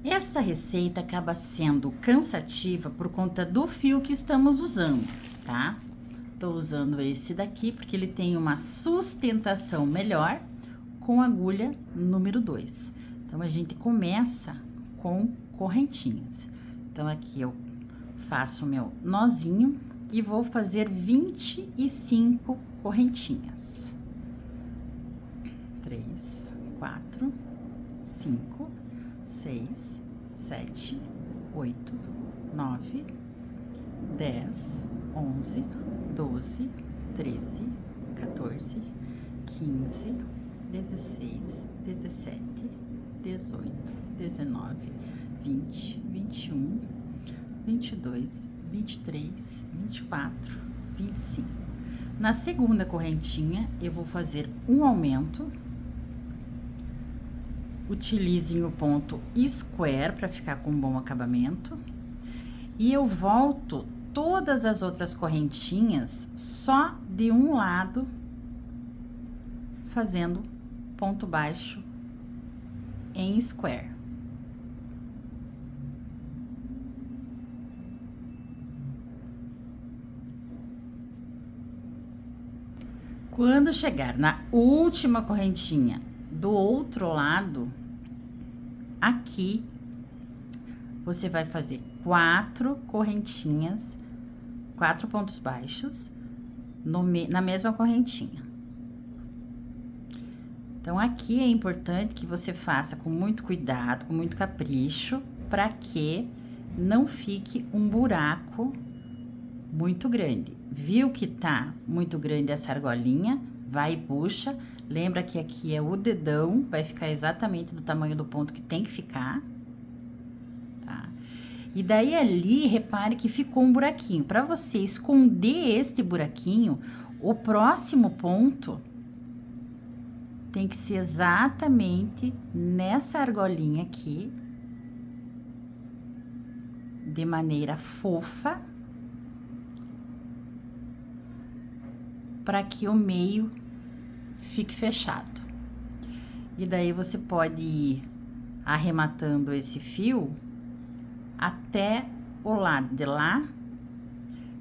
Essa receita acaba sendo cansativa por conta do fio que estamos usando, tá? Tô usando esse daqui porque ele tem uma sustentação melhor com agulha número 2. Então, a gente começa com correntinhas. Então, aqui eu faço o meu nozinho e vou fazer 25 correntinhas. 3, 4, 5, 6, 7, 8, 9, 10, 11, 12, 13, 14, 15, 16, 17, 18, 19, 20, 21, 22, 23, 24, 25. Na segunda correntinha, eu vou fazer um aumento. Utilizem o ponto square para ficar com um bom acabamento. E eu volto todas as outras correntinhas só de um lado, fazendo ponto baixo em square. Quando chegar na última correntinha do outro lado, aqui você vai fazer 4 correntinhas, 4 pontos baixos na mesma correntinha. Então, aqui é importante que você faça com muito cuidado, com muito capricho, para que não fique um buraco muito grande. Viu que tá muito grande essa argolinha? Vai e puxa. Lembra que aqui é o dedão, vai ficar exatamente do tamanho do ponto que tem que ficar, tá? E daí ali, repare que ficou um buraquinho. Para você esconder este buraquinho, o próximo ponto tem que ser exatamente nessa argolinha aqui, de maneira fofa, para que o meio fique fechado. E daí você pode ir arrematando esse fio até o lado de lá.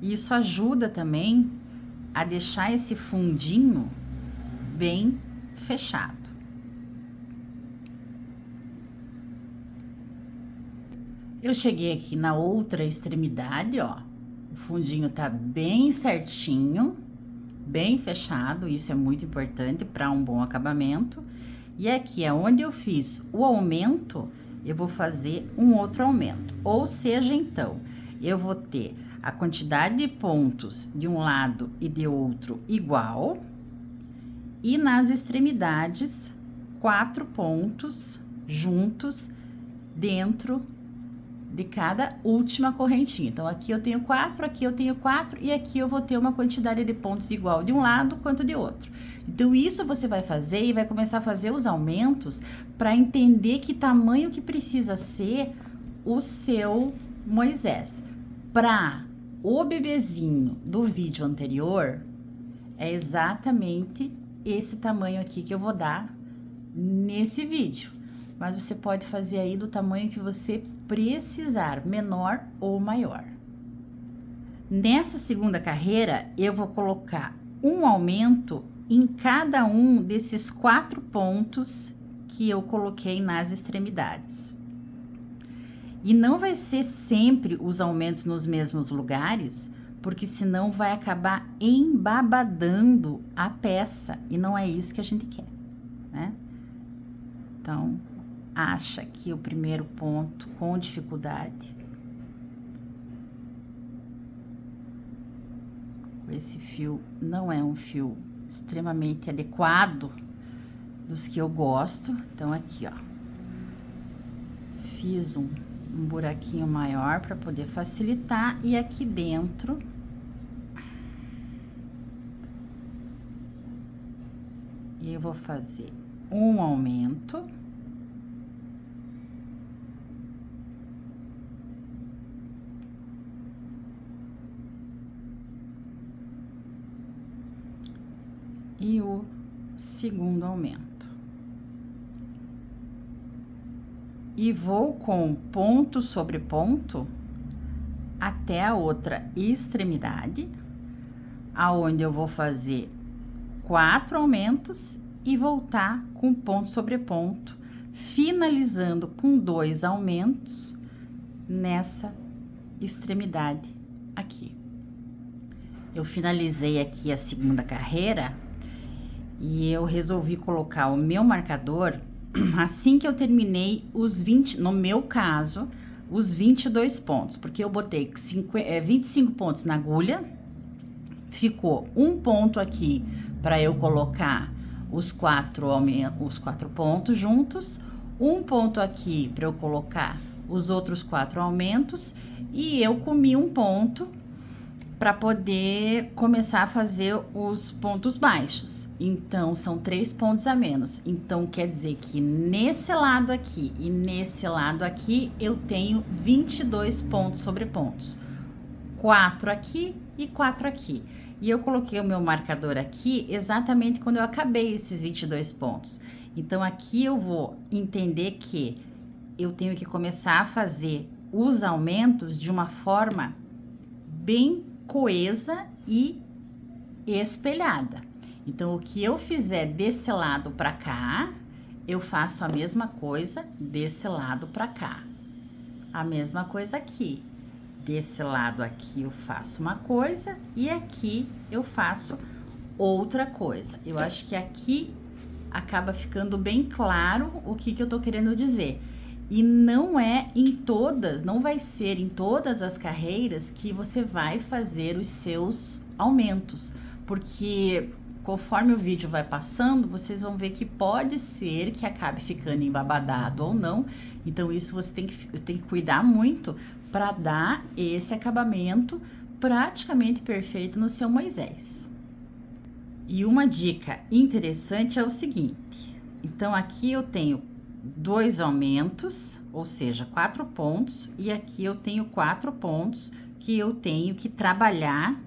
Isso ajuda também a deixar esse fundinho bem fechado. Eu cheguei aqui na outra extremidade, ó. O fundinho tá bem certinho, bem fechado, isso é muito importante para um bom acabamento. E aqui é onde eu fiz o aumento, eu vou fazer um outro aumento. Ou seja, então, eu vou ter a quantidade de pontos de um lado e de outro igual, e nas extremidades, 4 pontos juntos dentro de cada última correntinha. Então, aqui eu tenho 4, aqui eu tenho 4, e aqui eu vou ter uma quantidade de pontos igual de um lado quanto de outro. Então, isso você vai fazer e vai começar a fazer os aumentos para entender que tamanho que precisa ser o seu Moisés. Para o bebezinho do vídeo anterior, é exatamente esse tamanho aqui que eu vou dar nesse vídeo. Mas você pode fazer aí do tamanho que você precisar, menor ou maior. Nessa segunda carreira, eu vou colocar um aumento em cada um desses 4 pontos que eu coloquei nas extremidades. E não vai ser sempre os aumentos nos mesmos lugares, porque senão vai acabar embabadando a peça, e não é isso que a gente quer, né? Então, acha aqui o primeiro ponto com dificuldade. Esse fio não é um fio extremamente adequado dos que eu gosto. Então, aqui, ó, fiz um buraquinho maior para poder facilitar. E aqui dentro, eu vou fazer um aumento. E o segundo aumento. e vou com ponto sobre ponto até a outra extremidade, aonde eu vou fazer 4 aumentos e voltar com ponto sobre ponto, finalizando com 2 aumentos nessa extremidade aqui. Eu finalizei aqui a segunda carreira e eu resolvi colocar o meu marcador assim que eu terminei os 20, no meu caso, os 22 pontos, porque eu botei 25 pontos na agulha, ficou um ponto aqui para eu colocar os quatro pontos juntos, um ponto aqui para eu colocar os outros 4 aumentos, e eu comi um ponto para poder começar a fazer os pontos baixos. Então, são 3 pontos a menos. Então, quer dizer que nesse lado aqui e nesse lado aqui, eu tenho 22 pontos sobre pontos. 4 aqui e 4 aqui. E eu coloquei o meu marcador aqui exatamente quando eu acabei esses 22 pontos. Então, aqui eu vou entender que eu tenho que começar a fazer os aumentos de uma forma bem coesa e espelhada. Então, o que eu fizer desse lado para cá, eu faço a mesma coisa desse lado para cá. A mesma coisa aqui. Desse lado aqui eu faço uma coisa e aqui eu faço outra coisa. Eu acho que aqui acaba ficando bem claro o que eu tô querendo dizer. E não é em todas, não vai ser em todas as carreiras que você vai fazer os seus aumentos, porque conforme o vídeo vai passando, vocês vão ver que pode ser que acabe ficando embabadado ou não. Então isso você tem que cuidar muito para dar esse acabamento praticamente perfeito no seu Moisés. E uma dica interessante é o seguinte: então aqui eu tenho 2 aumentos, ou seja, 4 pontos, e aqui eu tenho 4 pontos que eu tenho que trabalhar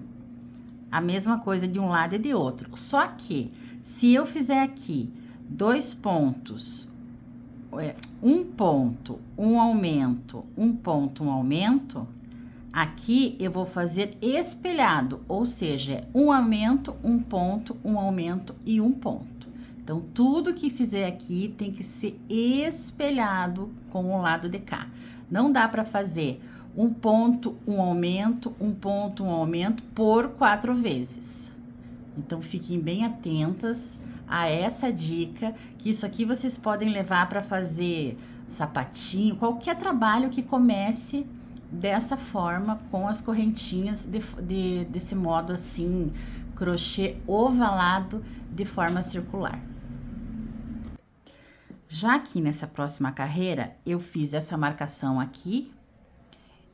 a mesma coisa de um lado e de outro. Só que se eu fizer aqui 2 pontos, um ponto, um aumento, um ponto, um aumento, aqui eu vou fazer espelhado, ou seja, um aumento, um ponto, um aumento e um ponto. Então, tudo que fizer aqui tem que ser espelhado com o lado de cá. Não dá para fazer um ponto, um aumento, um ponto, um aumento por 4 vezes. Então, fiquem bem atentas a essa dica, que isso aqui vocês podem levar para fazer sapatinho, qualquer trabalho que comece dessa forma, com as correntinhas desse modo assim, crochê ovalado de forma circular. Já aqui nessa próxima carreira, eu fiz essa marcação aqui,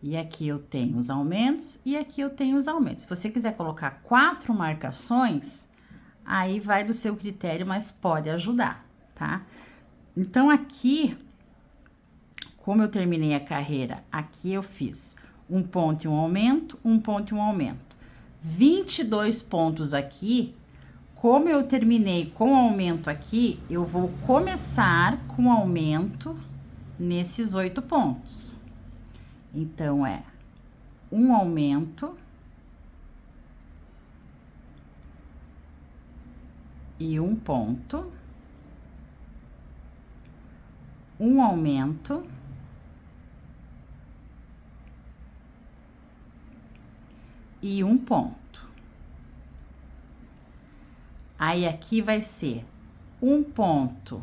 e aqui eu tenho os aumentos, e aqui eu tenho os aumentos. Se você quiser colocar 4 marcações, aí vai do seu critério, mas pode ajudar, tá? Então, aqui, como eu terminei a carreira, aqui eu fiz um ponto e um aumento, um ponto e um aumento. 22 pontos aqui. Como eu terminei com o aumento aqui, eu vou começar com aumento nesses 8 pontos. Então, é um aumento e um ponto, um aumento e um ponto. Aí, aqui vai ser um ponto,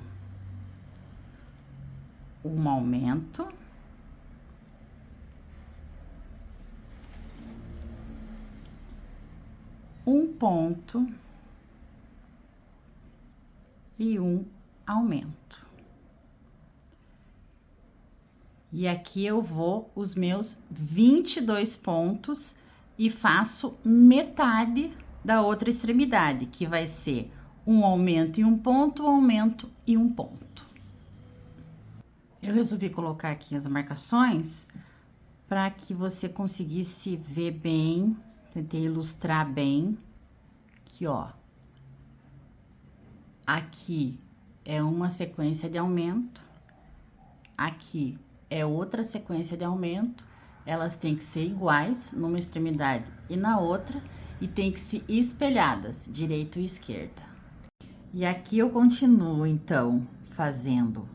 um aumento, um ponto e um aumento. E aqui eu vou os meus 22 pontos e faço metade da outra extremidade, que vai ser um aumento e um ponto, um aumento e um ponto. Eu resolvi colocar aqui as marcações para que você conseguisse ver bem, tentei ilustrar bem, que ó, aqui é uma sequência de aumento, Aqui é outra sequência de aumento, elas têm que ser iguais numa extremidade e na outra, e tem que ser espelhadas, direita e esquerda. E aqui eu continuo, então, fazendo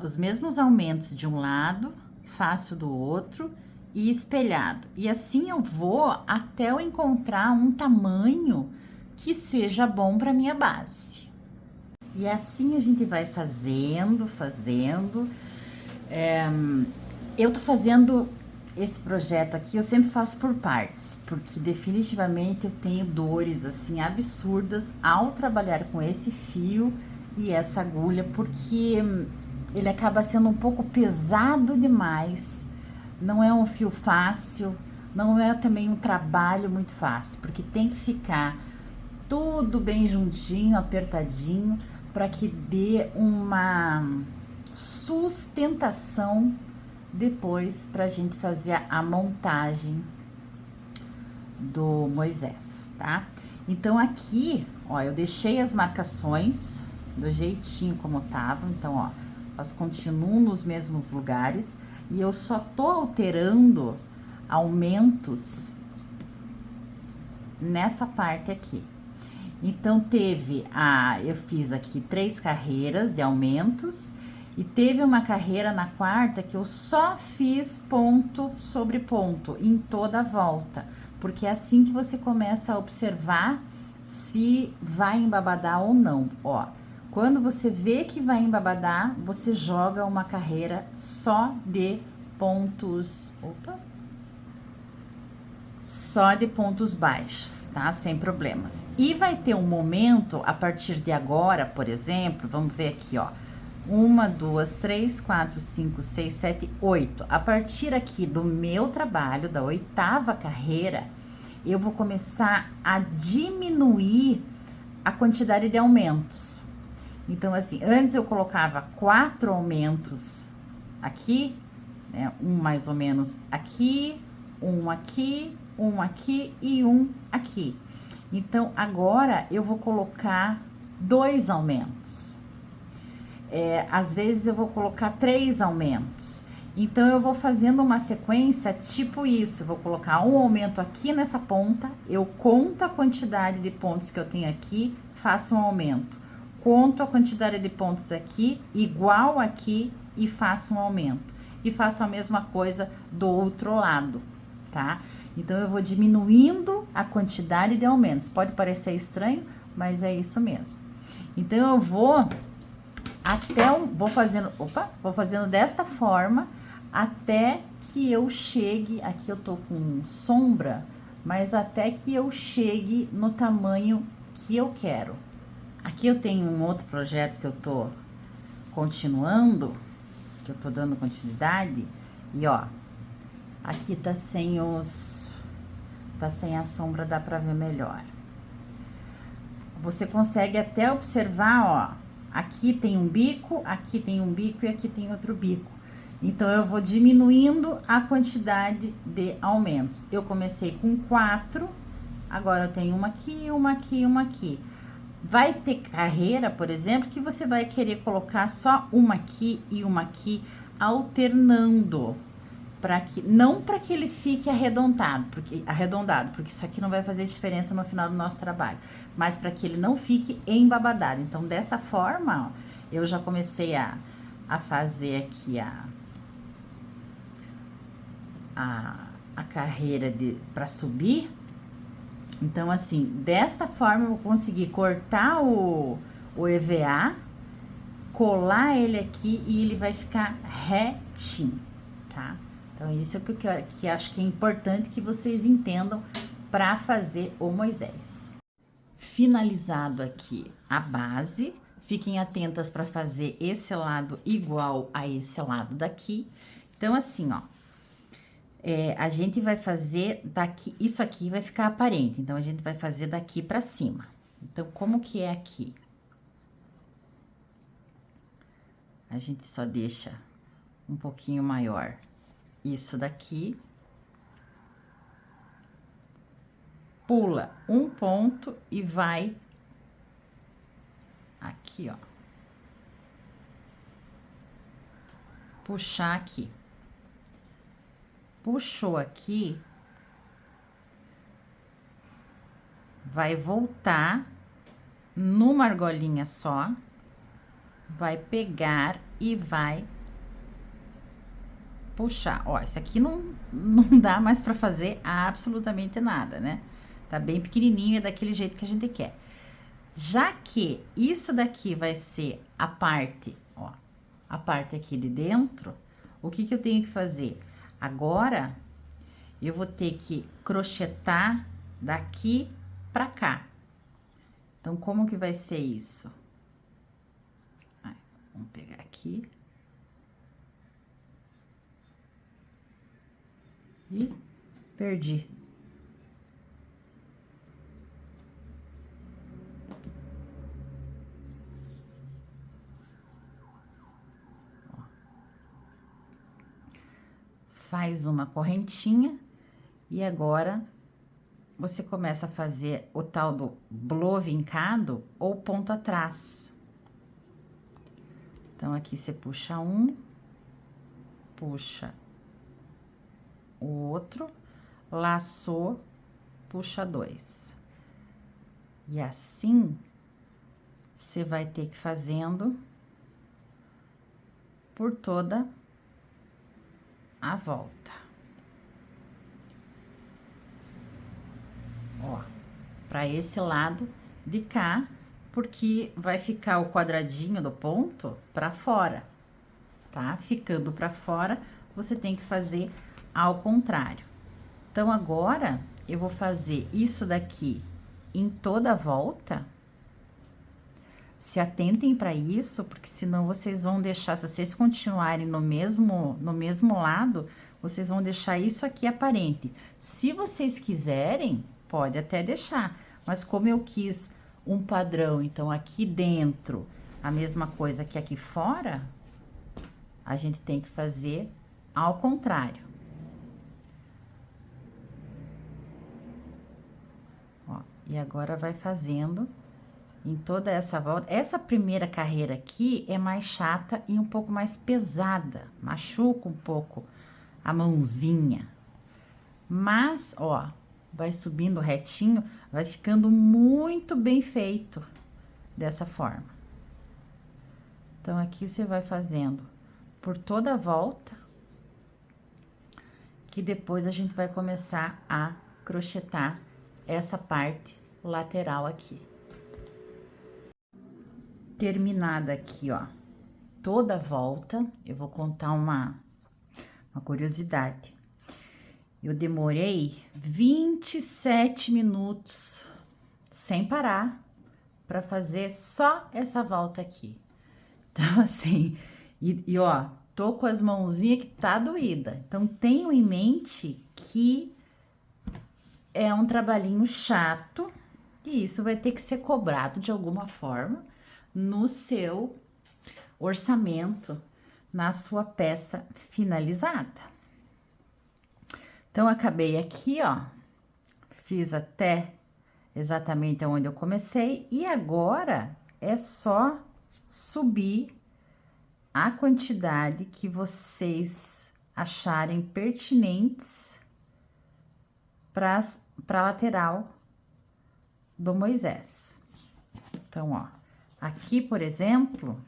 os mesmos aumentos de um lado, faço do outro e espelhado. E assim eu vou até eu encontrar um tamanho que seja bom para minha base. E assim a gente vai fazendo. Eu tô fazendo esse projeto aqui, eu sempre faço por partes, porque definitivamente eu tenho dores assim absurdas ao trabalhar com esse fio e essa agulha, porque ele acaba sendo um pouco pesado demais. Não é um fio fácil, não é também um trabalho muito fácil, porque tem que ficar tudo bem juntinho, apertadinho, para que dê uma sustentação depois para a gente fazer a montagem do Moisés, tá? Então aqui, ó, eu deixei as marcações do jeitinho como tava, então, ó, elas continuam nos mesmos lugares e eu só tô alterando aumentos nessa parte aqui. Então eu fiz aqui 3 carreiras de aumentos e teve uma carreira na quarta que eu só fiz ponto sobre ponto em toda a volta, porque é assim que você começa a observar se vai embabadar ou não. Ó, quando você vê que vai embabadar, você joga uma carreira só de pontos, só de pontos baixos, tá? Sem problemas. E vai ter um momento, a partir de agora, por exemplo, vamos ver aqui, ó. 1, 2, 3, 4, 5, 6, 7, 8. A partir aqui do meu trabalho, da 8ª carreira, eu vou começar a diminuir a quantidade de aumentos. Então, assim, antes eu colocava 4 aumentos aqui, né? Um mais ou menos aqui, um aqui, um aqui e um aqui. Então, agora eu vou colocar 2 aumentos. Às vezes eu vou colocar 3 aumentos. Então, eu vou fazendo uma sequência tipo isso. Eu vou colocar um aumento aqui nessa ponta, eu conto a quantidade de pontos que eu tenho aqui, faço um aumento. Conto a quantidade de pontos aqui, igual aqui, e faço um aumento. E faço a mesma coisa do outro lado, tá? Então, eu vou diminuindo a quantidade de aumentos. Pode parecer estranho, mas é isso mesmo. Então, eu vou vou fazendo desta forma até que eu chegue, aqui eu tô com sombra, mas até que eu chegue no tamanho que eu quero. Aqui eu tenho um outro projeto que eu tô continuando, que eu tô dando continuidade, e ó, aqui tá sem a sombra, dá pra ver melhor. Você consegue até observar, ó, aqui tem um bico, aqui tem um bico e aqui tem outro bico. Então, eu vou diminuindo a quantidade de aumentos. Eu comecei com 4, agora eu tenho uma aqui, uma aqui, uma aqui. Vai ter carreira, por exemplo, que você vai querer colocar só uma aqui e uma aqui, alternando, não para que ele fique arredondado, porque isso aqui não vai fazer diferença no final do nosso trabalho, mas para que ele não fique embabadado. Então, dessa forma, ó, eu já comecei a fazer aqui a carreira para subir. Então, assim, desta forma eu vou conseguir cortar o EVA, colar ele aqui e ele vai ficar retinho, tá? Então, isso é que acho que é importante que vocês entendam para fazer o Moisés. Finalizado aqui a base, fiquem atentas para fazer esse lado igual a esse lado daqui. Então, assim, ó, a gente vai fazer daqui, isso aqui vai ficar aparente, então a gente vai fazer daqui para cima. Então, como que é aqui? A gente só deixa um pouquinho maior isso daqui, pula um ponto e vai aqui, ó. puxar aqui. Puxou aqui, vai voltar numa argolinha só, vai pegar e vai puxar. Ó, isso aqui não dá mais pra fazer absolutamente nada, né? Tá bem pequenininho, é daquele jeito que a gente quer. Já que isso daqui vai ser a parte, ó, a parte aqui de dentro, o que que eu tenho que fazer? Agora, eu vou ter que crochetar daqui pra cá. Então, como que vai ser isso? Vamos pegar aqui. E perdi. Faz uma correntinha e agora você começa a fazer o tal do blow vincado ou ponto atrás. Então, aqui você puxa um, puxa o outro, laçou, puxa dois. E assim, você vai ter que ir fazendo por toda a volta. Ó, para esse lado de cá, porque vai ficar o quadradinho do ponto para fora, tá? Ficando para fora, você tem que fazer ao contrário. Então, agora, eu vou fazer isso daqui em toda a volta. Se atentem para isso, porque senão vocês vão deixar, se vocês continuarem no mesmo lado, vocês vão deixar isso aqui aparente. Se vocês quiserem, pode até deixar, mas como eu quis um padrão, então aqui dentro, a mesma coisa que aqui fora, a gente tem que fazer ao contrário. Ó, e agora vai fazendo em toda essa volta. Essa primeira carreira aqui é mais chata e um pouco mais pesada, machuca um pouco a mãozinha. Mas, ó, vai subindo retinho, vai ficando muito bem feito dessa forma. Então, aqui você vai fazendo por toda a volta, que depois a gente vai começar a crochetar essa parte lateral aqui. Terminada aqui, ó, toda a volta, eu vou contar uma curiosidade. Eu demorei 27 minutos sem parar para fazer só essa volta aqui. Então, assim, ó, tô com as mãozinhas que tá doída. Então, tenham em mente que é um trabalhinho chato e isso vai ter que ser cobrado de alguma forma no seu orçamento, na sua peça finalizada. Então, acabei aqui, ó, fiz até exatamente onde eu comecei e agora é só subir a quantidade que vocês acharem pertinentes para a lateral do Moisés. Então, ó, aqui, por exemplo,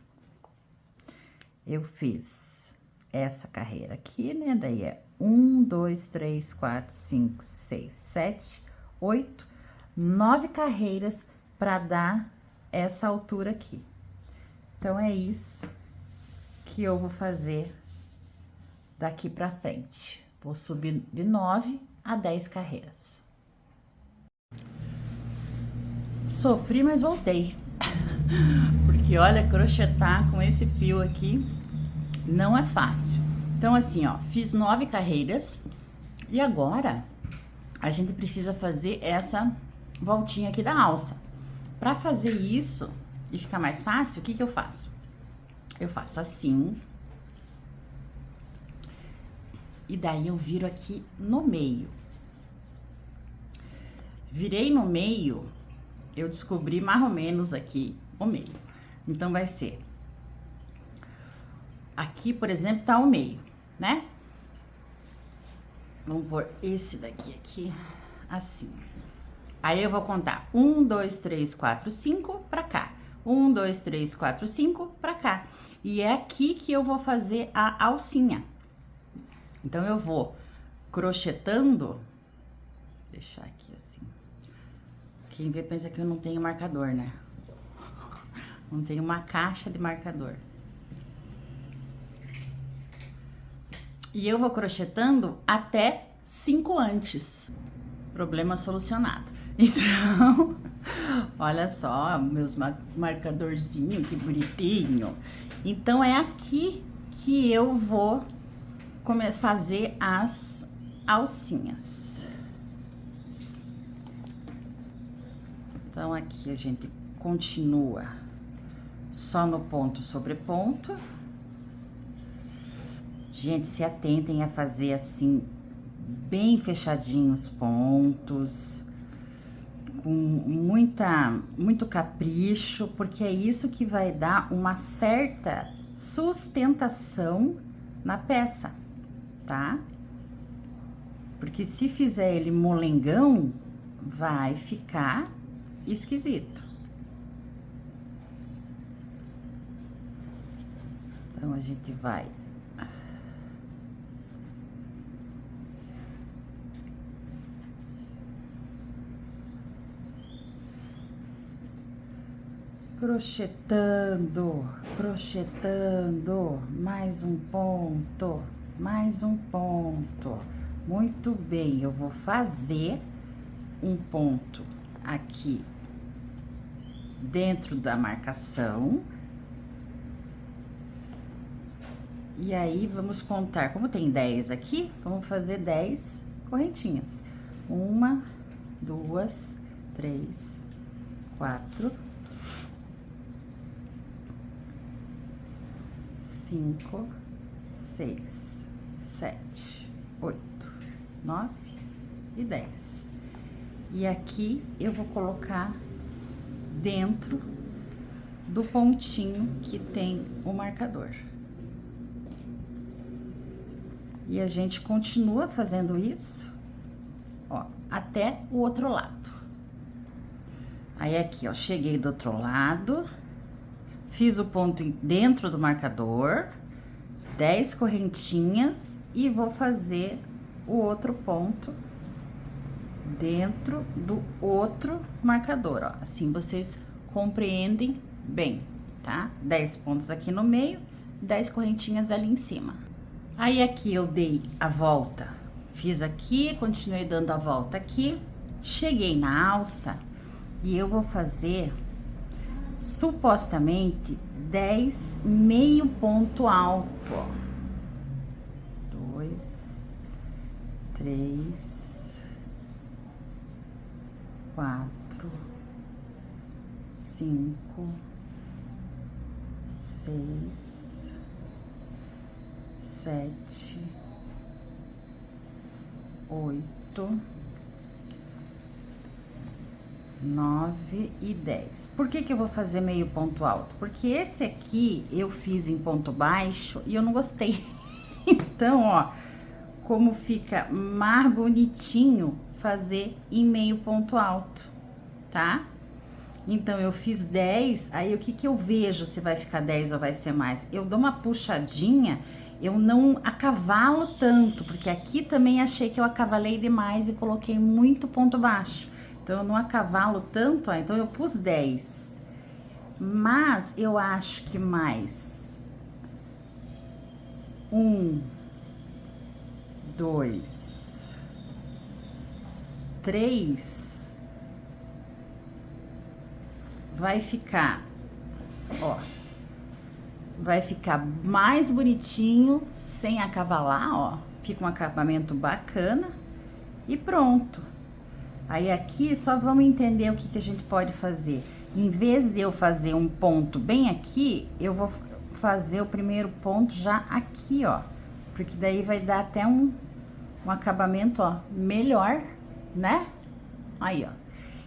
eu fiz essa carreira aqui, né? Daí é 1, 2, 3, 4, 5, 6, 7, 8, 9 carreiras para dar essa altura aqui. Então, é isso que eu vou fazer daqui para frente. Vou subir de 9 a 10 carreiras. Sofri, mas voltei. Porque, olha, crochetar com esse fio aqui não é fácil. Então, assim, ó, fiz 9 carreiras e agora a gente precisa fazer essa voltinha aqui da alça. Para fazer isso e ficar mais fácil, o que que eu faço? Eu faço assim. E daí eu viro aqui no meio. Virei no meio, eu descobri mais ou menos aqui o meio. Então, vai ser Aqui, por exemplo, tá ao meio, né? Vamos pôr esse daqui aqui, assim. Aí eu vou contar 1, 2, 3, 4, 5 pra cá. 1, 2, 3, 4, 5 pra cá. E é aqui que eu vou fazer a alcinha. Então, eu vou crochetando. Deixar aqui assim. Quem vê pensa que eu não tenho marcador, né? Não tenho uma caixa de marcador. E eu vou crochetando até 5 antes. Problema solucionado. Então, olha só, meus marcadorzinhos, que bonitinho. Então, é aqui que eu vou fazer as alcinhas. Então, aqui a gente continua só no ponto sobre ponto. Gente, se atentem a fazer assim, bem fechadinhos os pontos, com muito capricho, porque é isso que vai dar uma certa sustentação na peça, tá? Porque se fizer ele molengão, vai ficar esquisito. Então, a gente vai crochetando, crochetando, mais um ponto, mais um ponto. Muito bem, eu vou fazer um ponto aqui dentro da marcação. E aí, vamos contar, como tem 10 aqui, vamos fazer 10 correntinhas. 1, 2, 3, 4, 5, 6, 7, 8, 9 e 10. E aqui eu vou colocar dentro do pontinho que tem o marcador. E a gente continua fazendo isso, ó, até o outro lado. Aí, aqui, ó, cheguei do outro lado, fiz o ponto dentro do marcador, 10 correntinhas e vou fazer o outro ponto dentro do outro marcador, ó. Assim vocês compreendem bem, tá? 10 pontos aqui no meio, 10 correntinhas ali em cima. Aí, aqui eu dei a volta, fiz aqui, continuei dando a volta aqui, cheguei na alça e eu vou fazer supostamente 10 meio ponto alto, ó. 2, 3, 4, 5, 6, 7, 8, 9 e 10. Por que que eu vou fazer meio ponto alto? Porque esse aqui eu fiz em ponto baixo e eu não gostei. Então, ó, como fica mais bonitinho fazer em meio ponto alto, tá? Então, eu fiz 10, aí o que que eu vejo se vai ficar 10 ou vai ser mais? Eu dou uma puxadinha, eu não acavalo tanto, porque aqui também achei que eu acavalei demais e coloquei muito ponto baixo. Então, eu não acavalo tanto, ó, então eu pus 10. Mas eu acho que mais 1, 2, 3 vai ficar, ó, vai ficar mais bonitinho, sem acavalar, ó. Fica um acabamento bacana e pronto. Aí, aqui, só vamos entender o que que a gente pode fazer. Em vez de eu fazer um ponto bem aqui, eu vou fazer o primeiro ponto já aqui, ó. Porque daí vai dar até um acabamento, ó, melhor, né? Aí, ó.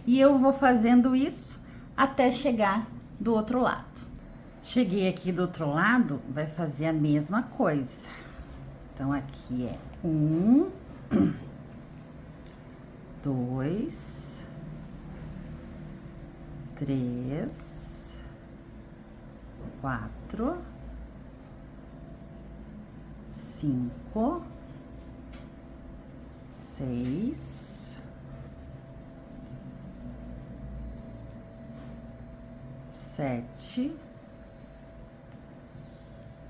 E eu vou fazendo isso até chegar do outro lado. Cheguei aqui do outro lado, vai fazer a mesma coisa. Então, aqui é 1, 2, 3, 4, 5, 6, 7,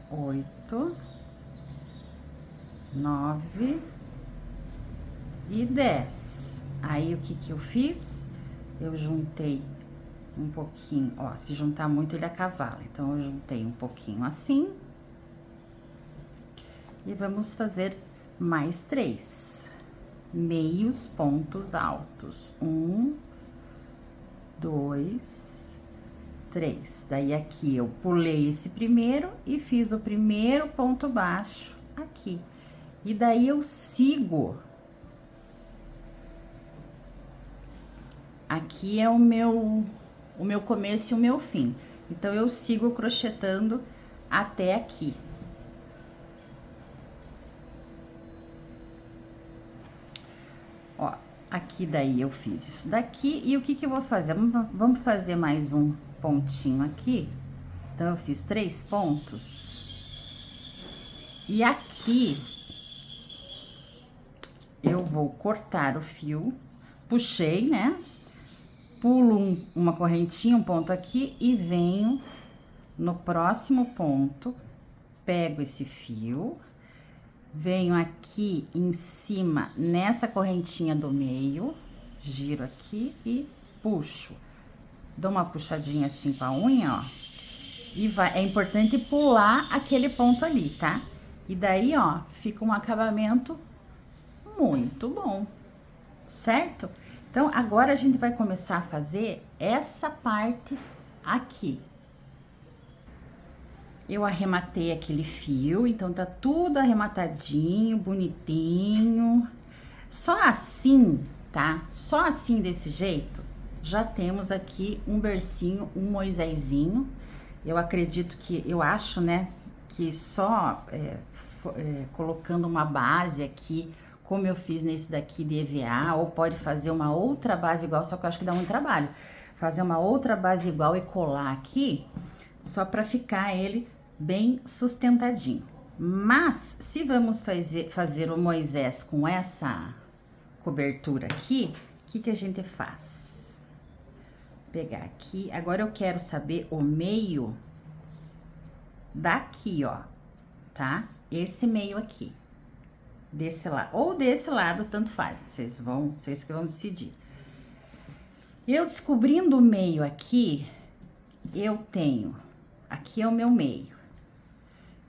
8, 9 e 10. Aí, o que que eu fiz? Eu juntei um pouquinho, ó, se juntar muito ele acavala. Então, eu juntei um pouquinho assim. E vamos fazer mais 3 meios pontos altos. 1, 2, 3. Daí, aqui eu pulei esse primeiro e fiz o primeiro ponto baixo aqui. E daí, eu sigo. Aqui é o meu começo e o meu fim. Então, eu sigo crochetando até aqui. Ó, aqui daí eu fiz isso daqui. E o que que eu vou fazer? Vamos fazer mais um pontinho aqui. Então, eu fiz 3 pontos. E aqui, eu vou cortar o fio. Puxei, né? Pulo uma correntinha, um ponto aqui e venho no próximo ponto. Pego esse fio. Venho aqui em cima, nessa correntinha do meio, giro aqui e puxo. Dou uma puxadinha assim com a unha, ó. E vai, é importante pular aquele ponto ali, tá? E daí, ó, fica um acabamento muito bom, certo? Então, agora a gente vai começar a fazer essa parte aqui. Eu arrematei aquele fio, então tá tudo arrematadinho, bonitinho. Só assim, tá? Só assim desse jeito, já temos aqui um bercinho, um Moisésinho. Eu acredito que, eu acho, né, que só colocando uma base aqui, como eu fiz nesse daqui de EVA, ou pode fazer uma outra base igual, só que eu acho que dá muito trabalho. Fazer uma outra base igual e colar aqui, só para ficar ele bem sustentadinho. Mas, se vamos fazer o Moisés com essa cobertura aqui, o que que a gente faz? Pegar aqui, agora eu quero saber o meio daqui, ó, tá? Esse meio aqui, desse lado, ou desse lado, tanto faz, vocês que vão decidir. Eu descobrindo o meio aqui, eu tenho, aqui é o meu meio.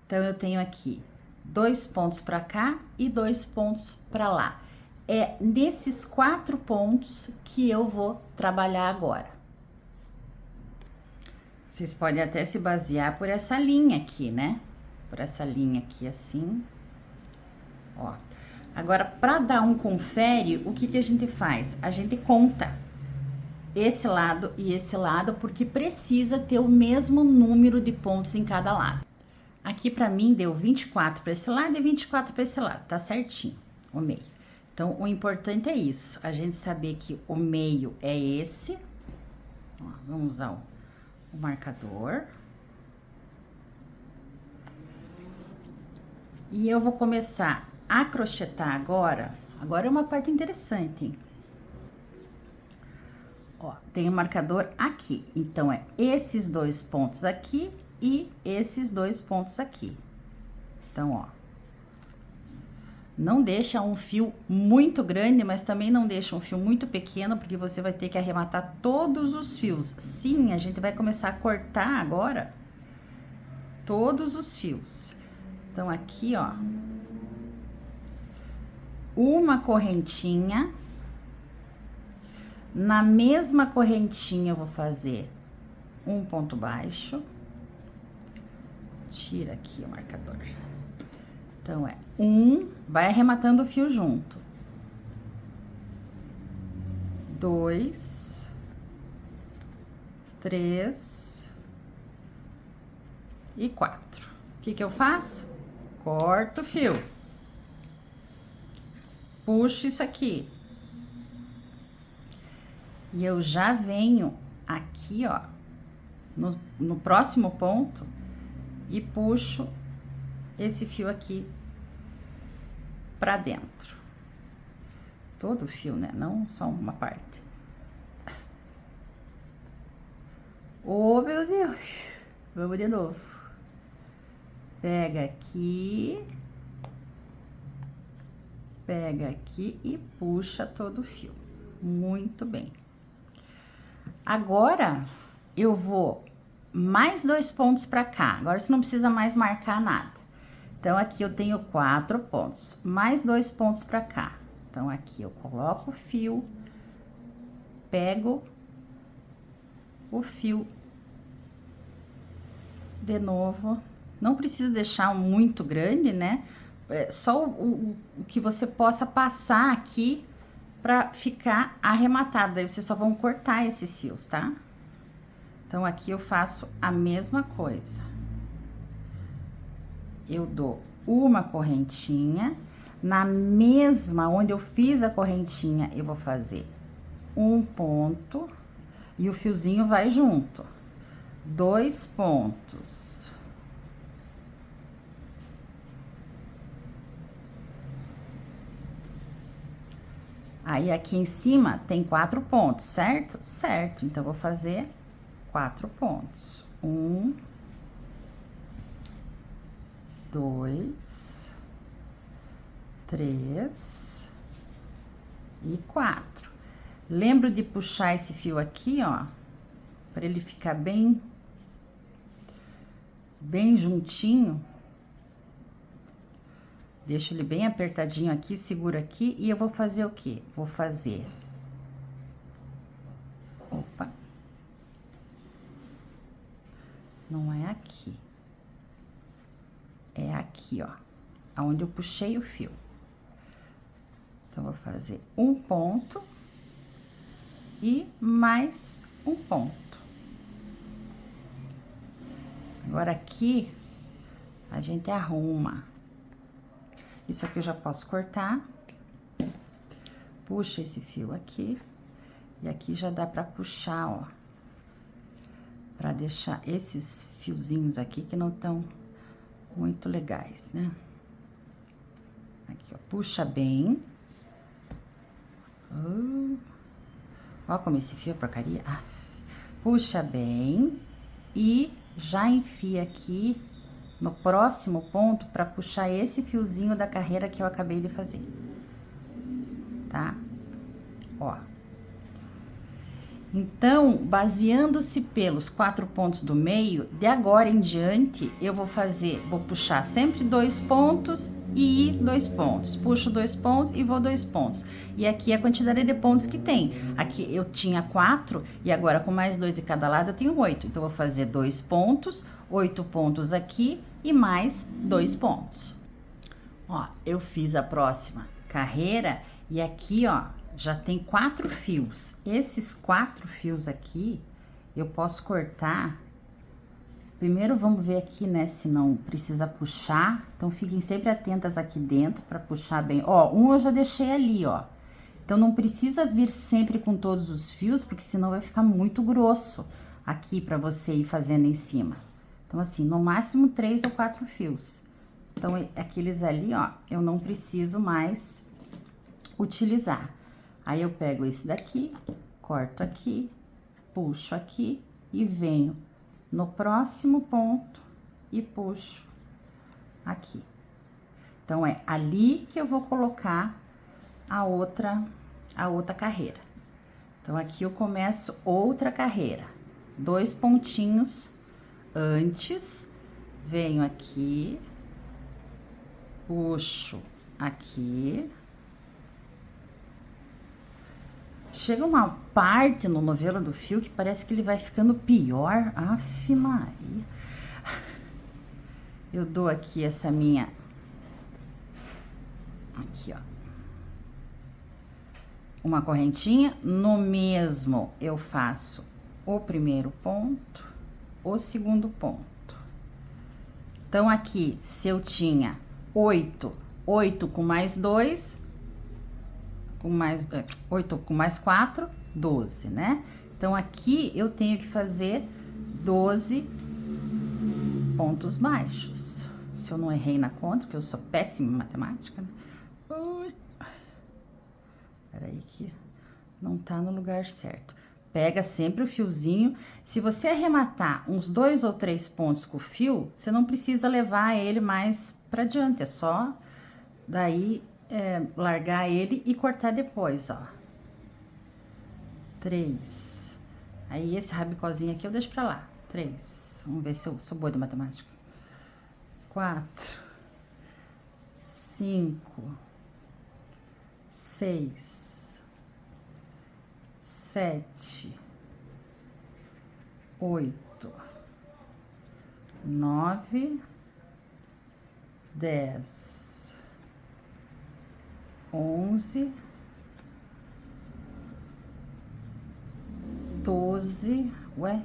Então, eu tenho aqui 2 pontos pra cá e 2 pontos pra lá. É nesses 4 pontos que eu vou trabalhar agora. Vocês podem até se basear por essa linha aqui, né? Por essa linha aqui, assim. Ó. Agora, pra dar um confere, o que que a gente faz? A gente conta esse lado e esse lado, porque precisa ter o mesmo número de pontos em cada lado. Aqui pra mim deu 24 pra esse lado e 24 pra esse lado, tá certinho o meio. Então, o importante é isso, a gente saber que o meio é esse. Ó, vamos usar o marcador. E eu vou começar a crochetar agora. Agora é uma parte interessante, hein? Ó, tem o marcador aqui. Então, é esses 2 pontos aqui e esses 2 pontos aqui. Então, ó. Não deixa um fio muito grande, mas também não deixa um fio muito pequeno, porque você vai ter que arrematar todos os fios. Sim, a gente vai começar a cortar agora todos os fios. Então, aqui, ó. Uma correntinha. Na mesma correntinha, eu vou fazer um ponto baixo. Tira aqui o marcador. Então, é vai arrematando o fio junto. 2, 3, e 4. O que que eu faço? Corto o fio. Puxo isso aqui. E eu já venho aqui, ó, no próximo ponto e puxo esse fio aqui pra dentro. Todo o fio, né? Não só uma parte. Oh, meu Deus! Vamos de novo. Pega aqui e puxa todo o fio. Muito bem. Agora, eu vou mais 2 pontos pra cá. Agora, você não precisa mais marcar nada. Então, aqui eu tenho 4 pontos, mais 2 pontos pra cá. Então, aqui eu coloco o fio, pego o fio de novo. Não precisa deixar muito grande, né? É só o que você possa passar aqui pra ficar arrematado. Daí vocês só vão cortar esses fios, tá? Então, aqui eu faço a mesma coisa. Eu dou uma correntinha. Na mesma onde eu fiz a correntinha, eu vou fazer um ponto e o fiozinho vai junto. 2 pontos. Aí, aqui em cima tem 4 pontos, certo? Certo. Então, eu vou fazer 4 pontos. 1, 2, 3 e 4. Lembro de puxar esse fio aqui, ó, para ele ficar bem juntinho. Deixo ele bem apertadinho aqui, seguro aqui, e eu vou fazer o quê? Vou fazer... Opa! Não é aqui. É aqui, ó, aonde eu puxei o fio. Então, vou fazer um ponto e mais um ponto. Agora, aqui, a gente arruma. Isso aqui eu já posso cortar. Puxa esse fio aqui. E aqui já dá pra puxar, ó. Pra deixar esses fiozinhos aqui que não estão muito legais, né? Aqui, ó. Puxa bem. Ó como esse fio é porcaria. Puxa bem. E já enfia aqui no próximo ponto para puxar esse fiozinho da carreira que eu acabei de fazer, tá? Ó. Então, baseando-se pelos 4 pontos do meio, de agora em diante, eu vou puxar sempre 2 pontos e 2 pontos. Puxo 2 pontos e vou 2 pontos. E aqui é a quantidade de pontos que tem. Aqui eu tinha 4 e agora com mais 2 de cada lado eu tenho 8. Então, eu vou fazer 2 pontos, 8 pontos aqui e mais 2 pontos. Ó, eu fiz a próxima carreira e aqui, ó, já tem 4 fios. Esses 4 fios aqui, eu posso cortar. Primeiro, vamos ver aqui, né, se não precisa puxar. Então, fiquem sempre atentas aqui dentro para puxar bem. Ó, um eu já deixei ali, ó. Então, não precisa vir sempre com todos os fios, porque senão vai ficar muito grosso aqui para você ir fazendo em cima. Então, assim, no máximo 3 ou 4 fios. Então, aqueles ali, ó, eu não preciso mais utilizar. Aí, eu pego esse daqui, corto aqui, puxo aqui e venho no próximo ponto e puxo aqui. Então, é ali que eu vou colocar a outra carreira. Então, aqui eu começo outra carreira. 2 pontinhos antes, venho aqui, puxo aqui. Chega uma parte no novelo do fio que parece que ele vai ficando pior. Aff, Maria. Eu dou aqui essa minha... Aqui, ó. Uma correntinha. No mesmo, eu faço o primeiro ponto, o segundo ponto. Então, aqui, se eu tinha 8, 8 com mais 2, com mais 8 com mais 4, 12, né? Então, aqui eu tenho que fazer 12 pontos baixos. Se eu não errei na conta, porque eu sou péssima em matemática, né? Ui. Peraí que não tá no lugar certo. Pega sempre o fiozinho. Se você arrematar uns 2 ou 3 pontos com o fio, você não precisa levar ele mais pra diante. É só daí largar ele e cortar depois, ó. 3. Aí esse rabicozinho aqui eu deixo pra lá. 3. Vamos ver se eu sou boa de matemática. 4. 5. 6. 7. 8. 9. 10. 11. 12. Ué?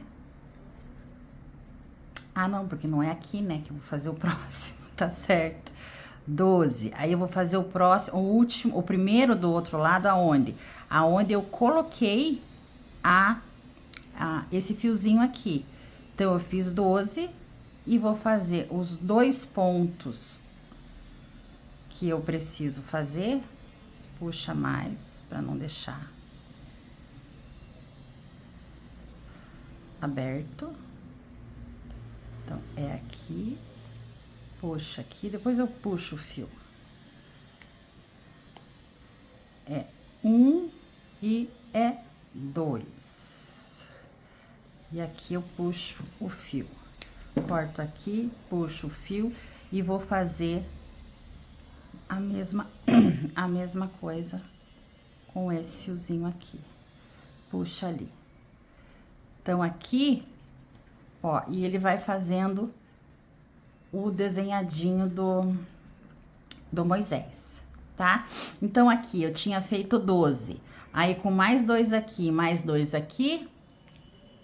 Ah, não, porque não é aqui, né, que eu vou fazer o próximo, tá certo. 12. Aí eu vou fazer o próximo, o último, o primeiro do outro lado, aonde? Aonde eu coloquei esse fiozinho aqui. Então, eu fiz 12 e vou fazer os 2 pontos que eu preciso fazer. Puxa mais, pra não deixar aberto. Então, é aqui, puxa aqui, depois eu puxo o fio. É 1 e é 2. E aqui eu puxo o fio. Corto aqui, puxo o fio e vou fazer a mesma, a mesma coisa com esse fiozinho aqui. Puxa ali. Então, aqui, ó, e ele vai fazendo o desenhadinho do Moisés, tá? Então, aqui eu tinha feito 12. Aí, com mais 2 aqui, mais 2 aqui,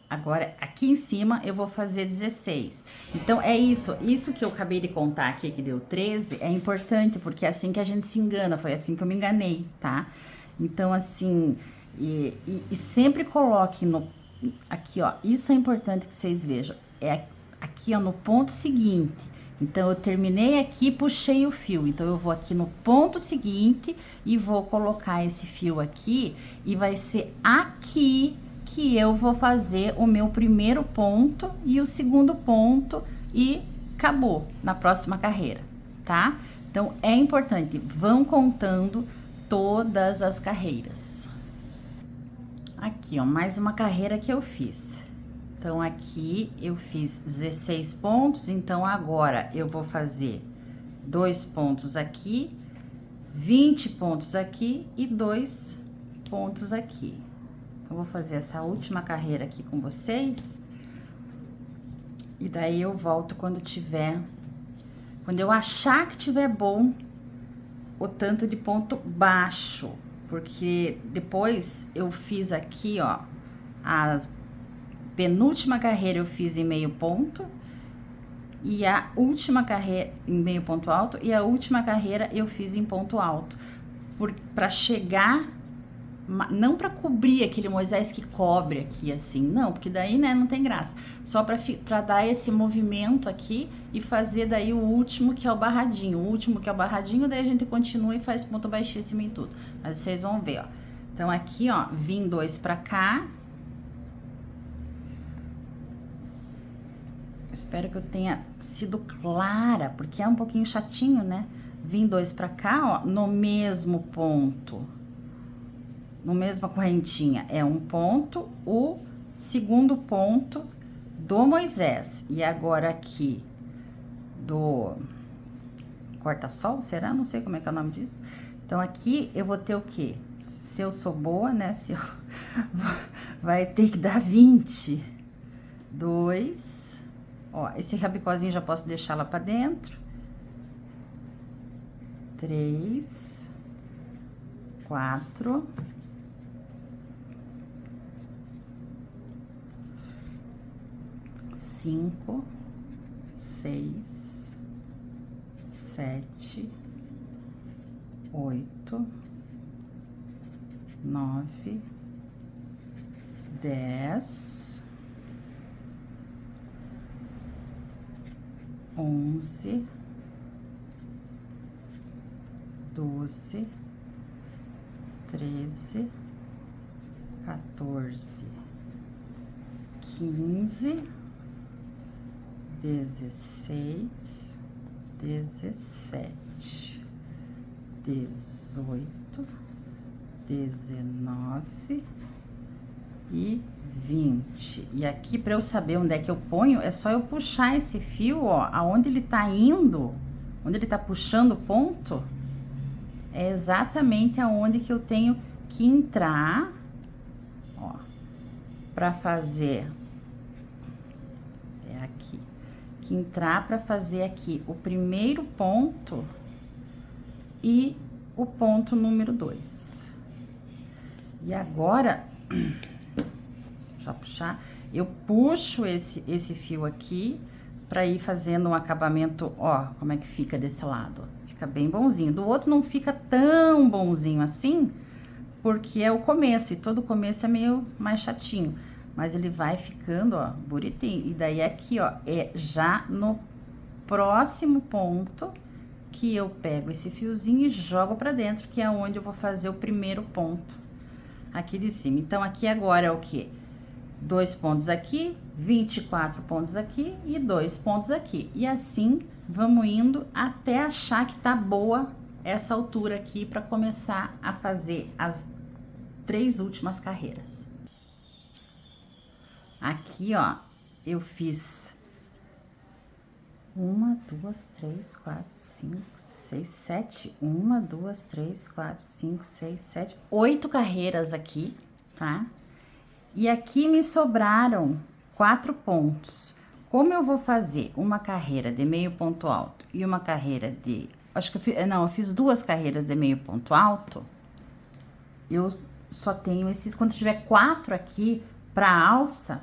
agora aqui em cima eu vou fazer 16. Então, é isso que eu acabei de contar aqui, que deu 13, é importante, porque é assim que a gente se engana, foi assim que eu me enganei, tá? Então, assim, e sempre coloque aqui, ó, isso é importante que vocês vejam, é aqui, ó, no ponto seguinte. Então, eu terminei aqui, puxei o fio. Então, eu vou aqui no ponto seguinte e vou colocar esse fio aqui. E vai ser aqui que eu vou fazer o meu primeiro ponto e o segundo ponto. E acabou na próxima carreira, tá? Então, é importante, vão contando todas as carreiras. Aqui, ó, mais uma carreira que eu fiz. Então, aqui eu fiz 16 pontos, então agora eu vou fazer 2 pontos aqui, 20 pontos aqui e 2 pontos aqui. Então, vou fazer essa última carreira aqui com vocês. E daí eu volto quando eu achar que tiver bom o tanto de ponto baixo, porque depois eu fiz aqui, ó, as penúltima carreira eu fiz em meio ponto e a última carreira em meio ponto alto e a última carreira eu fiz em ponto alto, para chegar, não para cobrir aquele Moisés que cobre aqui assim, não, porque daí, né, não tem graça, só para dar esse movimento aqui e fazer daí o último que é o barradinho, daí a gente continua e faz ponto baixíssimo em tudo, mas vocês vão ver, ó. Então aqui, ó, vim 2 para cá. Espero que eu tenha sido clara, porque é um pouquinho chatinho, né? Vim 2 pra cá, ó, no mesmo ponto, no mesma correntinha, é um ponto, o segundo ponto do Moisés. E agora aqui do corta-sol, será? Não sei como é que é o nome disso. Então, aqui eu vou ter o quê? Se eu sou boa, né? Se eu... vai ter que dar 20. 2... Ó, esse rabicózinho já posso deixar lá pra dentro. 3, 4, 5, 6, 7, 8, 9, 10, 11, 12, 13, 14, 15, 16, 17, 18, 19 e 20. E aqui, para eu saber onde é que eu ponho, é só eu puxar esse fio, ó, aonde ele tá indo, onde ele tá puxando o ponto, é exatamente aonde que eu tenho que entrar, ó, para fazer, é aqui, que entrar para fazer aqui o primeiro ponto e o ponto número 2. E agora, só puxar, eu puxo esse fio aqui para ir fazendo um acabamento, ó, como é que fica desse lado. Fica bem bonzinho. Do outro não fica tão bonzinho assim, porque é o começo, e todo começo é meio mais chatinho. Mas ele vai ficando, ó, bonitinho. E daí aqui, ó, é já no próximo ponto que eu pego esse fiozinho e jogo pra dentro, que é onde eu vou fazer o primeiro ponto aqui de cima. Então, aqui agora é o quê? 2 pontos aqui, 24 pontos aqui e 2 pontos aqui. E assim, vamos indo até achar que tá boa essa altura aqui para começar a fazer as 3 últimas carreiras. Aqui, ó, eu fiz 1, 2, 3, 4, 5, 6, 7. 1, 2, 3, 4, 5, 6, 7, 8 carreiras aqui, tá? E aqui me sobraram 4 pontos. Como eu vou fazer uma carreira de meio ponto alto e uma carreira de... Acho que eu fiz 2 carreiras de meio ponto alto. Eu só tenho esses... Quando tiver 4 aqui para alça,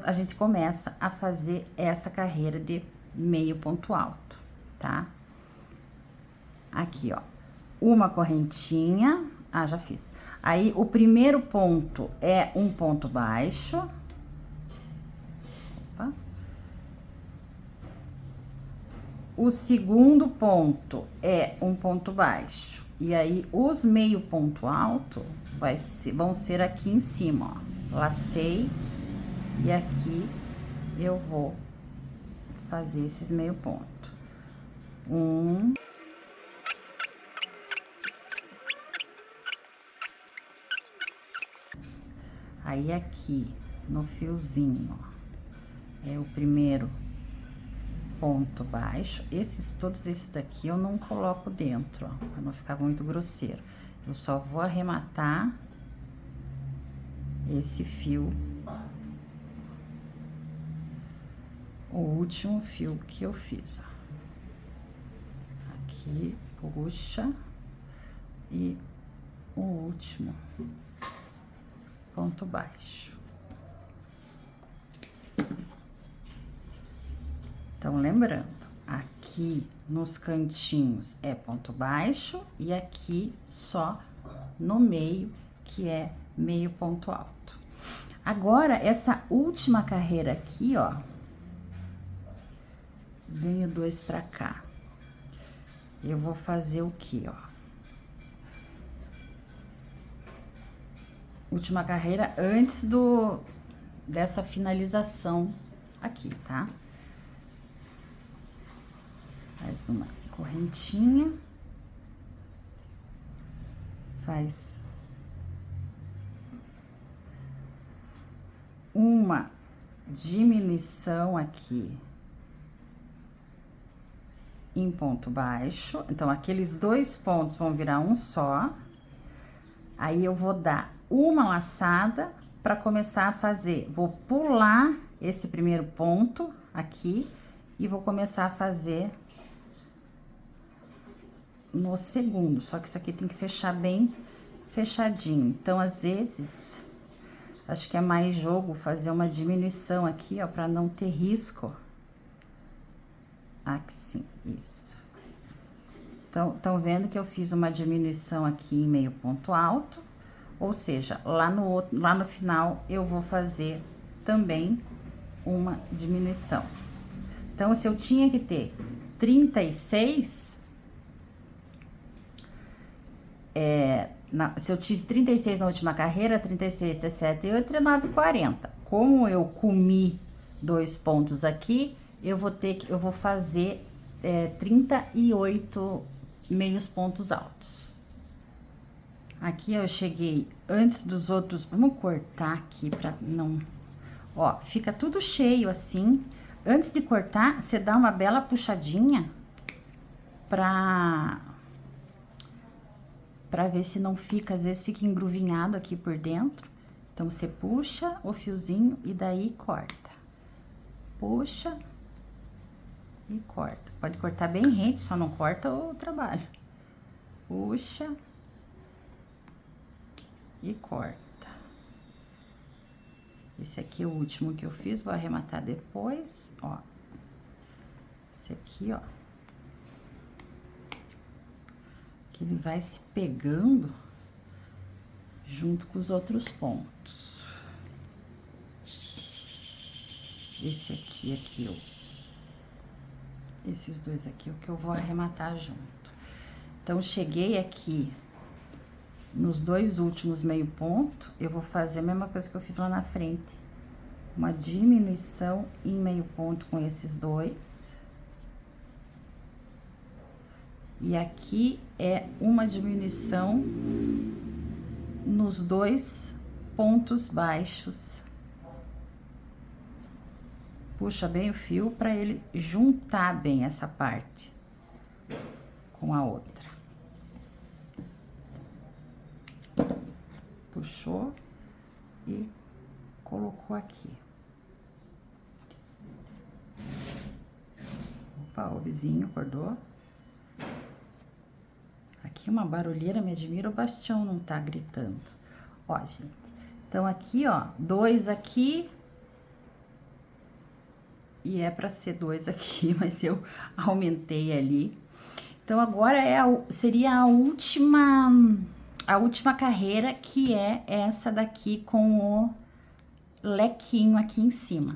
a gente começa a fazer essa carreira de meio ponto alto, tá? Aqui, ó, uma correntinha, já fiz. Aí, o primeiro ponto é um ponto baixo. Opa. O segundo ponto é um ponto baixo. E aí, os meio ponto alto vão ser aqui em cima, ó. Lacei e aqui eu vou fazer esses meio ponto. 1, aí aqui no fiozinho, ó, é o primeiro ponto baixo. Todos esses daqui eu não coloco dentro, ó, pra não ficar muito grosseiro. Eu só vou arrematar esse fio, o último fio que eu fiz, ó. Aqui, puxa, e o último ponto baixo. Então, lembrando, aqui nos cantinhos é ponto baixo e aqui só no meio, que é meio ponto alto. Agora, essa última carreira aqui, ó, venho 2 pra cá. Eu vou fazer o quê, ó? Última carreira antes dessa finalização aqui, tá? Faz uma correntinha. Faz uma diminuição aqui em ponto baixo. Então, aqueles 2 pontos vão virar um só. Aí, eu vou dar uma laçada para começar a fazer. Vou pular esse primeiro ponto aqui e vou começar a fazer no segundo. Só que isso aqui tem que fechar bem fechadinho. Então, às vezes, acho que é mais jogo fazer uma diminuição aqui, ó, para não ter risco. Aqui sim, isso. Então, estão vendo que eu fiz uma diminuição aqui em meio ponto alto, ou seja, lá no final eu vou fazer também uma diminuição. Então, se eu tinha que ter 36, se eu tive 36 na última carreira, 36, 68, 39, 40. Como eu comi 2 pontos aqui, eu vou fazer 38 meios pontos altos. Aqui eu cheguei antes dos outros, vamos cortar aqui pra não... Ó, fica tudo cheio assim. Antes de cortar, você dá uma bela puxadinha pra ver se não fica, às vezes fica engruvinhado aqui por dentro. Então, você puxa o fiozinho e daí corta. Puxa e corta. Pode cortar bem rente, só não corta o trabalho. Puxa e corta. Esse aqui é o último que eu fiz, vou arrematar depois, ó. Esse aqui, ó. Que ele vai se pegando junto com os outros pontos. Esse aqui, ó. Esses dois aqui, o que eu vou arrematar junto. Então, cheguei aqui nos dois últimos meio ponto, eu vou fazer a mesma coisa que eu fiz lá na frente. Uma diminuição em meio ponto com esses dois. E aqui é uma diminuição nos dois pontos baixos. Puxa bem o fio para ele juntar bem essa parte com a outra. Puxou e colocou aqui. Opa, o vizinho acordou. Aqui uma barulheira, me admira o Bastião não tá gritando. Ó, gente, então aqui, ó, 2 aqui. E é pra ser 2 aqui, mas eu aumentei ali. Então, agora seria a última carreira, que é essa daqui com o lequinho aqui em cima,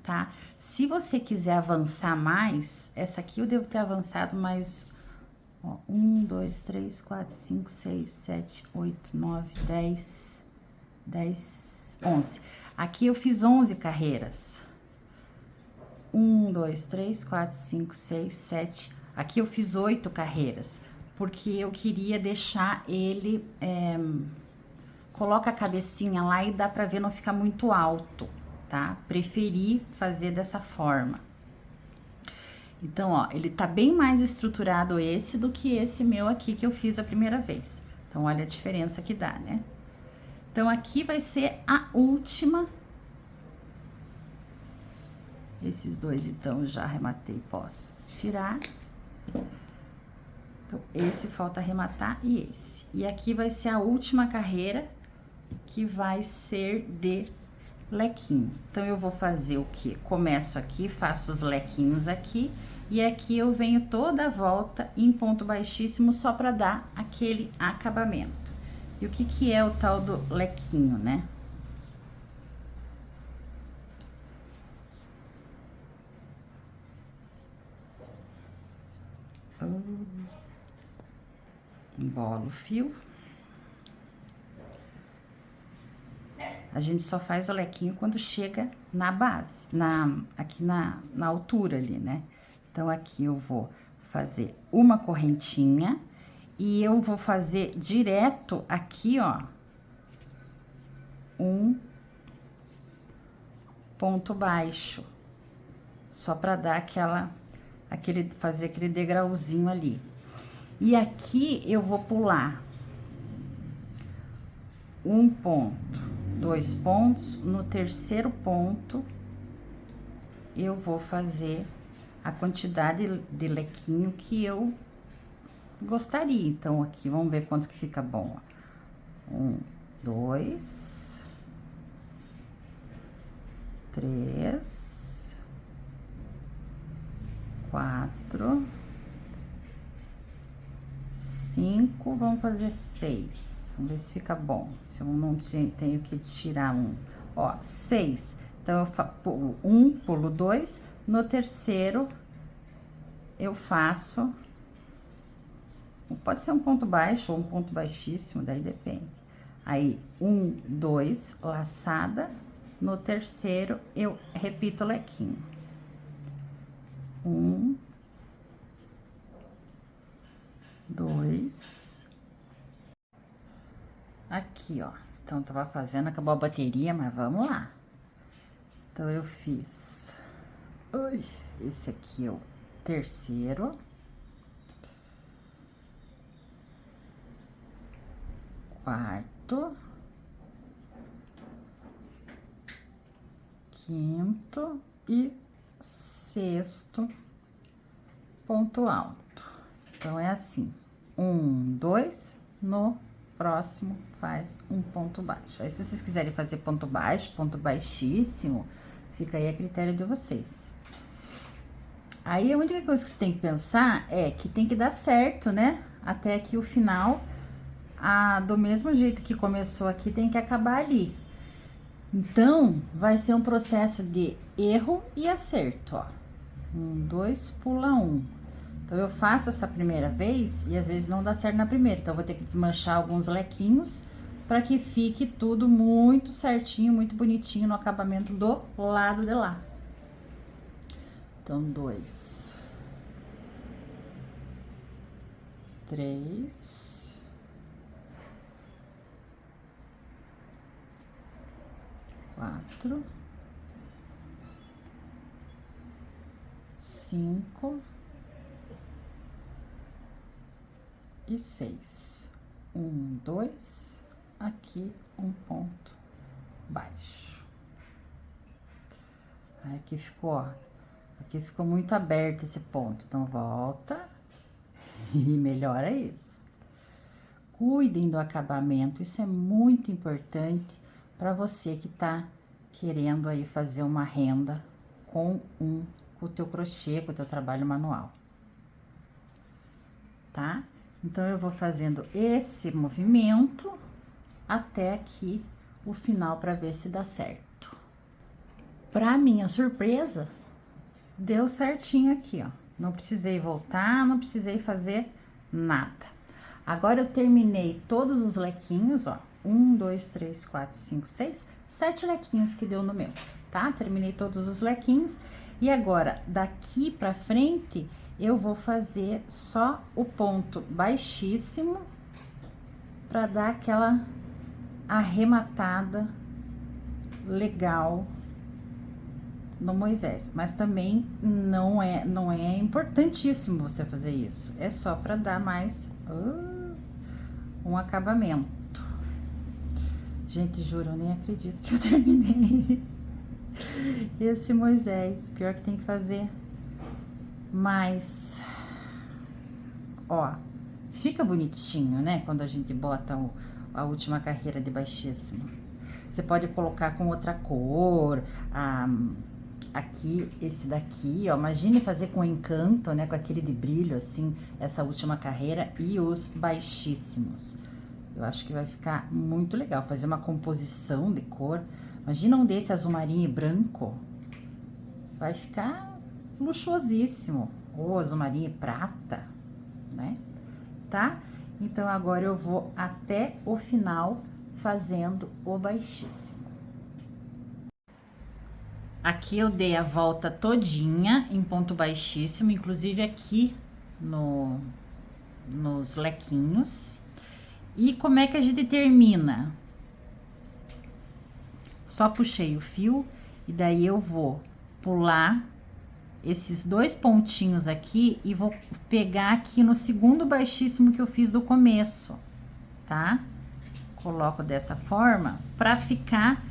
tá? Se você quiser avançar mais, essa aqui eu devo ter avançado mais, ó, 1, 2, 3, 4, 5, 6, 7, 8, 9, 10, 11. Aqui eu fiz 11 carreiras. 1, 2, 3, 4, 5, 6, 7. Aqui eu fiz 8 carreiras, porque eu queria deixar ele... coloca a cabecinha lá e dá pra ver, não fica muito alto, tá? Preferi fazer dessa forma. Então, ó, ele tá bem mais estruturado esse do que esse meu aqui que eu fiz a primeira vez. Então, olha a diferença que dá, né? Então, aqui vai ser a última. Esses dois, então, eu já arrematei, posso tirar. Então, esse falta arrematar e esse. E aqui vai ser a última carreira, que vai ser de lequinho. Então, eu vou fazer o quê? Começo aqui, faço os lequinhos aqui, e aqui eu venho toda a volta em ponto baixíssimo, só para dar aquele acabamento. E o que que é o tal do lequinho, né? Embolo o fio. A gente só faz o lequinho quando chega na base, aqui na altura ali, né? Então, aqui eu vou fazer uma correntinha e eu vou fazer direto aqui, ó, um ponto baixo, só pra dar fazer aquele degrauzinho ali. E aqui eu vou pular um ponto, 2 pontos, no terceiro ponto eu vou fazer a quantidade de lequinho que eu gostaria. Então, aqui, vamos ver quanto que fica bom, ó. 1, 2, 3, 4, 5, vamos fazer 6. Vamos ver se fica bom. Se eu não tenho que tirar um. Ó, 6. Então, eu pulo 1, pulo 2. No terceiro, eu faço. Pode ser um ponto baixo ou um ponto baixíssimo, daí depende. Aí, 1, 2, laçada. No terceiro, eu repito o lequinho. 1, 2. Aqui, ó. Então, tava fazendo, acabou a bateria, mas vamos lá. Então, eu fiz. Ui, esse aqui é o terceiro. Quarto. Quinto e sexto ponto alto. Então, é assim, 1, 2, no próximo faz um ponto baixo. Aí, se vocês quiserem fazer ponto baixo, ponto baixíssimo, fica aí a critério de vocês. Aí, a única coisa que você tem que pensar é que tem que dar certo, né? Até aqui o final, do mesmo jeito que começou aqui, tem que acabar ali. Então, vai ser um processo de erro e acerto, ó. 1, 2, pula 1. Então, eu faço essa primeira vez e às vezes não dá certo na primeira. Então, eu vou ter que desmanchar alguns lequinhos para que fique tudo muito certinho, muito bonitinho no acabamento do lado de lá. Então, 2, 3, 4, 5 e 6. 1, 2, aqui um ponto baixo. Aí aqui ficou, ó, aqui ficou muito aberto esse ponto, então volta e melhora isso. Cuidem do acabamento, isso é muito importante para você que tá querendo aí fazer uma renda com o teu crochê, com o teu trabalho manual, tá? Então, eu vou fazendo esse movimento até aqui o final para ver se dá certo. Para minha surpresa, deu certinho aqui, ó. Não precisei voltar, não precisei fazer nada. Agora, eu terminei todos os lequinhos, ó. 1, 2, 3, 4, 5, 6, 7 lequinhos que deu no meu, tá? Terminei todos os lequinhos. E agora, daqui pra frente, eu vou fazer só o ponto baixíssimo pra dar aquela arrematada legal no Moisés. Mas também não é importantíssimo você fazer isso. É só pra dar mais um acabamento. Gente, juro, eu nem acredito que eu terminei esse Moisés. Pior que tem que fazer mais. Ó, fica bonitinho, né? Quando a gente bota a última carreira de baixíssimo. Você pode colocar com outra cor. Aqui, esse daqui, ó. Imagine fazer com encanto, né? Com aquele de brilho, assim, essa última carreira e os baixíssimos. Eu acho que vai ficar muito legal, fazer uma composição de cor. Imagina um desse azul marinho e branco. Vai ficar luxuosíssimo. Ou azul marinho e prata, né? Tá? Então, agora eu vou até o final fazendo o baixíssimo. Aqui eu dei a volta todinha em ponto baixíssimo, inclusive aqui nos lequinhos. E como é que a gente termina? Só puxei o fio e daí eu vou pular esses 2 pontinhos aqui e vou pegar aqui no segundo baixíssimo que eu fiz do começo, tá? Coloco dessa forma pra ficar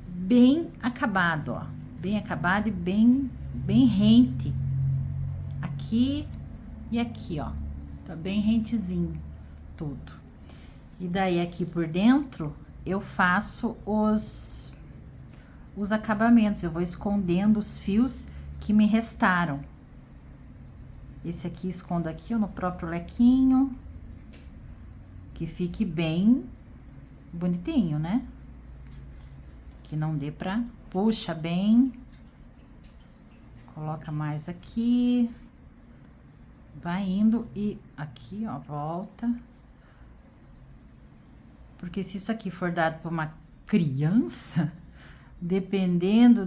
bem acabado, ó. Bem acabado e bem rente. Aqui e aqui, ó. Tá bem rentezinho tudo. E daí, aqui por dentro, eu faço os acabamentos. Eu vou escondendo os fios que me restaram. Esse aqui, escondo aqui, ó, no próprio lequinho. que fique bem bonitinho, né? Que não dê pra... Puxa bem. Coloca mais aqui. Vai indo e aqui, ó, volta. Porque se isso aqui for dado pra uma criança, dependendo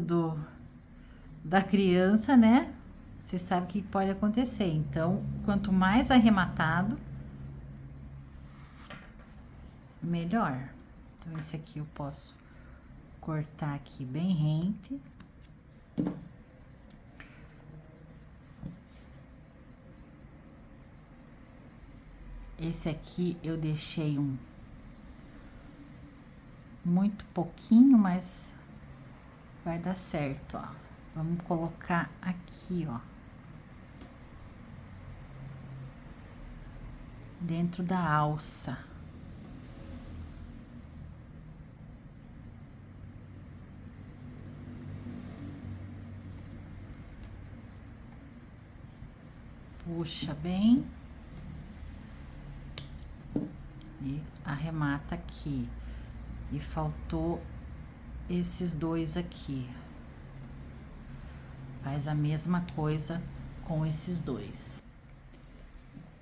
da criança, né? Você sabe o que pode acontecer. Então, quanto mais arrematado, melhor. Então, esse aqui eu posso cortar aqui bem rente. Esse aqui eu deixei muito pouquinho, mas vai dar certo, ó. Vamos colocar aqui, ó. Dentro da alça. Puxa bem. E arremata aqui. E faltou esses dois aqui. Faz a mesma coisa com esses dois.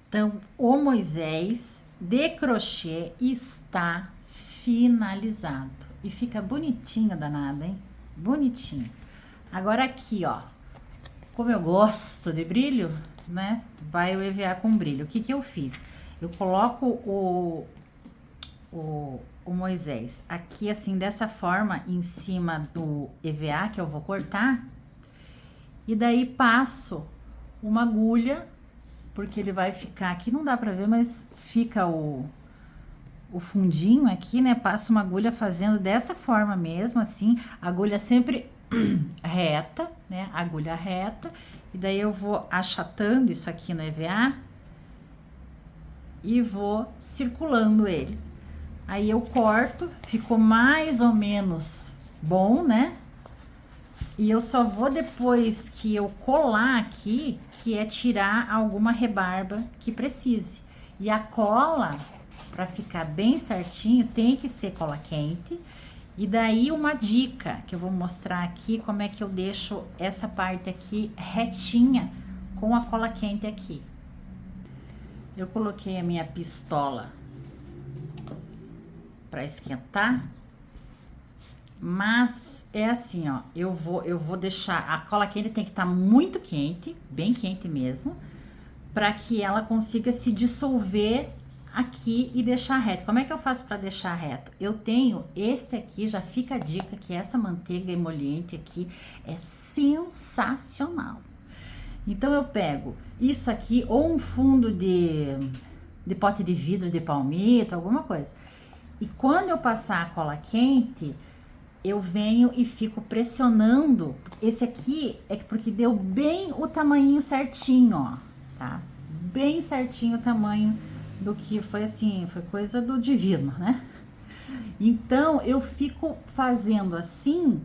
Então, o Moisés de crochê está finalizado. E fica bonitinho, danado, hein? Bonitinho. Agora aqui, ó. Como eu gosto de brilho, né? Vai o EVA com brilho. O que que eu fiz? Eu coloco o Moisés aqui, assim, dessa forma, em cima do EVA que eu vou cortar. E daí passo uma agulha, porque ele vai ficar aqui, não dá pra ver, mas fica o fundinho aqui, né? Passo uma agulha fazendo dessa forma mesmo, assim, agulha sempre reta, né? Agulha reta. E daí eu vou achatando isso aqui no EVA e vou circulando ele. Aí eu corto, ficou mais ou menos bom, né? E eu só vou depois que eu colar aqui, que é tirar alguma rebarba que precise. E a cola, para ficar bem certinho, tem que ser cola quente. E daí uma dica que eu vou mostrar aqui, como é que eu deixo essa parte aqui retinha com a cola quente aqui. Eu coloquei a minha pistola para esquentar, mas é assim, ó, eu vou deixar a cola quente, tem que estar muito quente, bem quente mesmo, para que ela consiga se dissolver aqui e deixar reto. Como é que eu faço para deixar reto? Eu tenho esse aqui, já fica a dica que essa manteiga emoliente aqui é sensacional. Então eu pego isso aqui ou um fundo de pote de vidro de palmito, alguma coisa. E quando eu passar a cola quente, eu venho e fico pressionando. Esse aqui é porque deu bem o tamanho certinho, ó, tá? Bem certinho o tamanho do que foi assim, foi coisa do divino, né? Então, eu fico fazendo assim,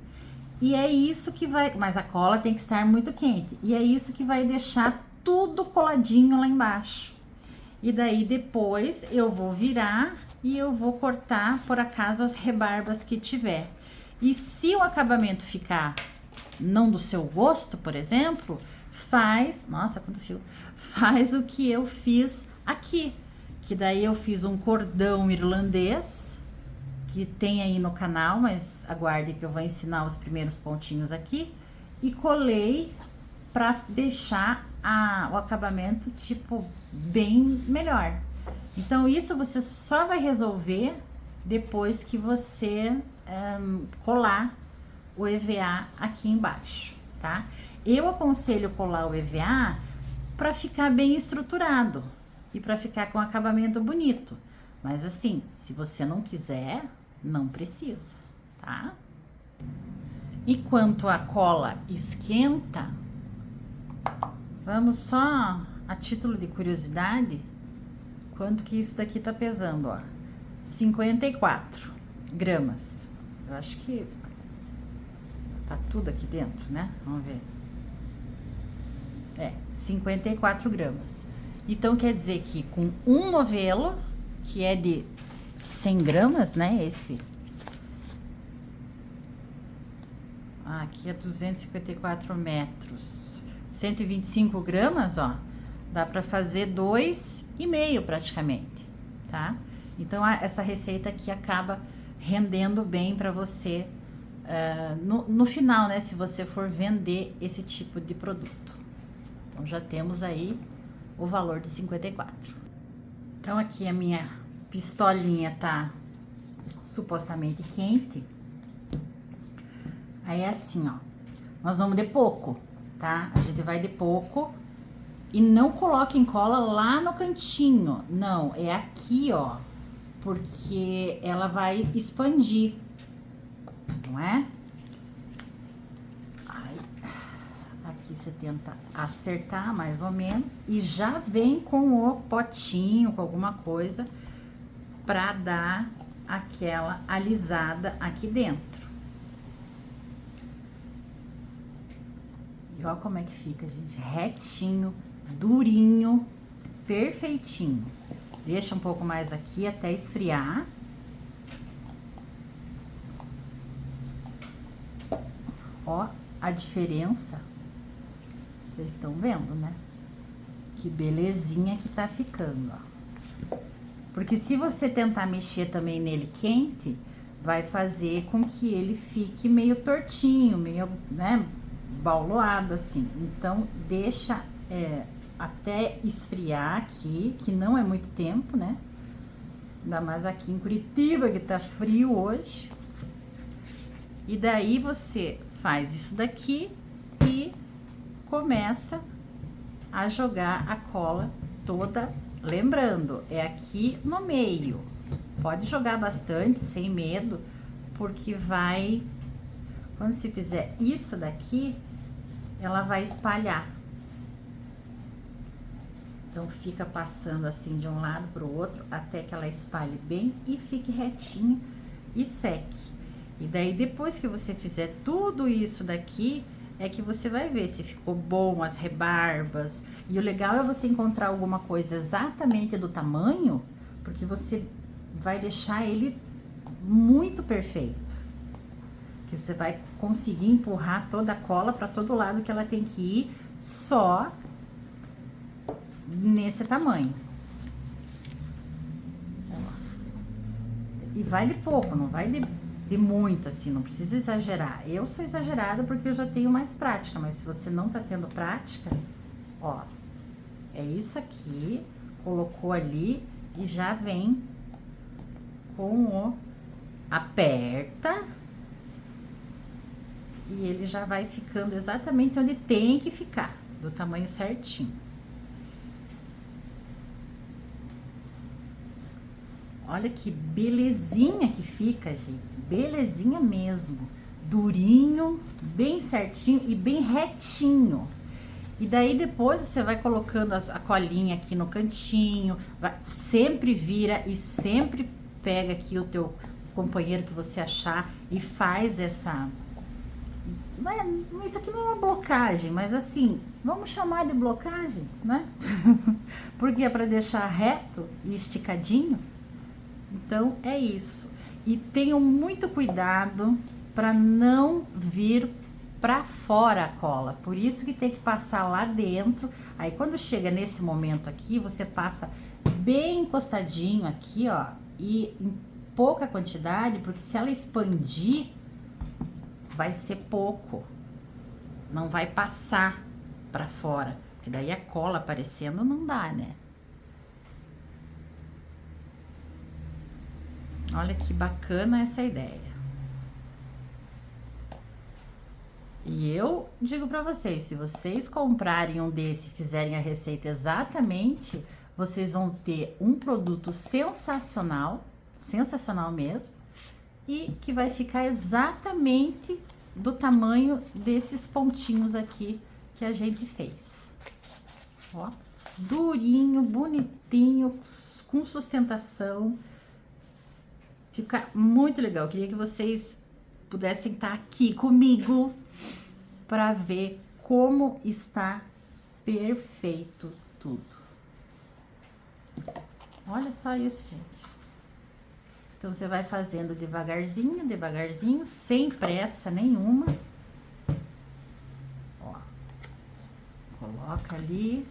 e é isso que vai... Mas a cola tem que estar muito quente. E é isso que vai deixar tudo coladinho lá embaixo. E daí, depois, eu vou virar e eu vou cortar, por acaso, as rebarbas que tiver. E se o acabamento ficar não do seu gosto, por exemplo, faz... Nossa, quanto fio! Faz o que eu fiz aqui. Que daí eu fiz um cordão irlandês, que tem aí no canal, mas aguarde que eu vou ensinar os primeiros pontinhos aqui. E colei para deixar o acabamento, tipo, bem melhor. Então, isso você só vai resolver depois que você colar o EVA aqui embaixo, tá? Eu aconselho colar o EVA para ficar bem estruturado e para ficar com acabamento bonito. Mas assim, se você não quiser, não precisa, tá? E quanto a cola esquenta, vamos só a título de curiosidade, quanto que isso daqui tá pesando, ó. 54 gramas. Eu acho que tá tudo aqui dentro, né? Vamos ver. 54 gramas. Então, quer dizer que com um novelo que é de 100 gramas, né? Esse. Aqui é 254 metros. 125 gramas, ó. Dá pra fazer 2,5 praticamente, tá? Então, essa receita aqui acaba rendendo bem pra você no final, né? Se você for vender esse tipo de produto. Então, já temos aí o valor de 54. Então, aqui a minha pistolinha tá supostamente quente. Aí é assim, ó. Nós vamos de pouco, tá? A gente vai de pouco. E não coloquem cola lá no cantinho. Não, é aqui, ó. Porque ela vai expandir. Não é? Aí, aqui você tenta acertar mais ou menos. E já vem com o potinho, com alguma coisa, pra dar aquela alisada aqui dentro. E olha como é que fica, gente. Retinho, durinho, perfeitinho. Deixa um pouco mais aqui até esfriar. Ó, a diferença. Vocês estão vendo, né? Que belezinha que tá ficando, ó. Porque se você tentar mexer também nele quente, vai fazer com que ele fique meio tortinho, meio, né, bauloado assim. Então, deixa até esfriar aqui, que não é muito tempo, né? Ainda mais aqui em Curitiba, que tá frio hoje. E daí você faz isso daqui e começa a jogar a cola toda. Lembrando, é aqui no meio. Pode jogar bastante, sem medo, porque vai... Quando você fizer isso daqui, ela vai espalhar. Então, fica passando assim de um lado para o outro, até que ela espalhe bem e fique retinha e seque. E daí, depois que você fizer tudo isso daqui, é que você vai ver se ficou bom as rebarbas. E o legal é você encontrar alguma coisa exatamente do tamanho, porque você vai deixar ele muito perfeito. Que você vai conseguir empurrar toda a cola para todo lado que ela tem que ir, só nesse tamanho. E vai de pouco, não vai de muito assim, não precisa exagerar. Eu sou exagerada porque eu já tenho mais prática, mas se você não tá tendo prática, ó, é isso aqui, colocou ali e já vem com o aperta e ele já vai ficando exatamente onde tem que ficar, do tamanho certinho. Olha que belezinha que fica, gente. Belezinha mesmo. Durinho, bem certinho e bem retinho. E daí depois você vai colocando a colinha aqui no cantinho. Sempre vira e sempre pega aqui o teu companheiro que você achar e faz essa... Isso aqui não é uma blocagem, mas assim, vamos chamar de blocagem, né? Porque é para deixar reto e esticadinho. Então, é isso. E tenham muito cuidado para não vir para fora a cola. Por isso que tem que passar lá dentro. Aí, quando chega nesse momento aqui, você passa bem encostadinho aqui, ó. E em pouca quantidade, porque se ela expandir, vai ser pouco. Não vai passar para fora. Porque daí a cola aparecendo não dá, né? Olha que bacana essa ideia. E eu digo para vocês, se vocês comprarem um desse e fizerem a receita exatamente, vocês vão ter um produto sensacional, sensacional mesmo, e que vai ficar exatamente do tamanho desses pontinhos aqui que a gente fez. Ó, durinho, bonitinho, com sustentação. Fica muito legal. Eu queria que vocês pudessem estar aqui comigo para ver como está perfeito tudo. Olha só isso, gente. Então, você vai fazendo devagarzinho, devagarzinho, sem pressa nenhuma. Ó, coloca ali,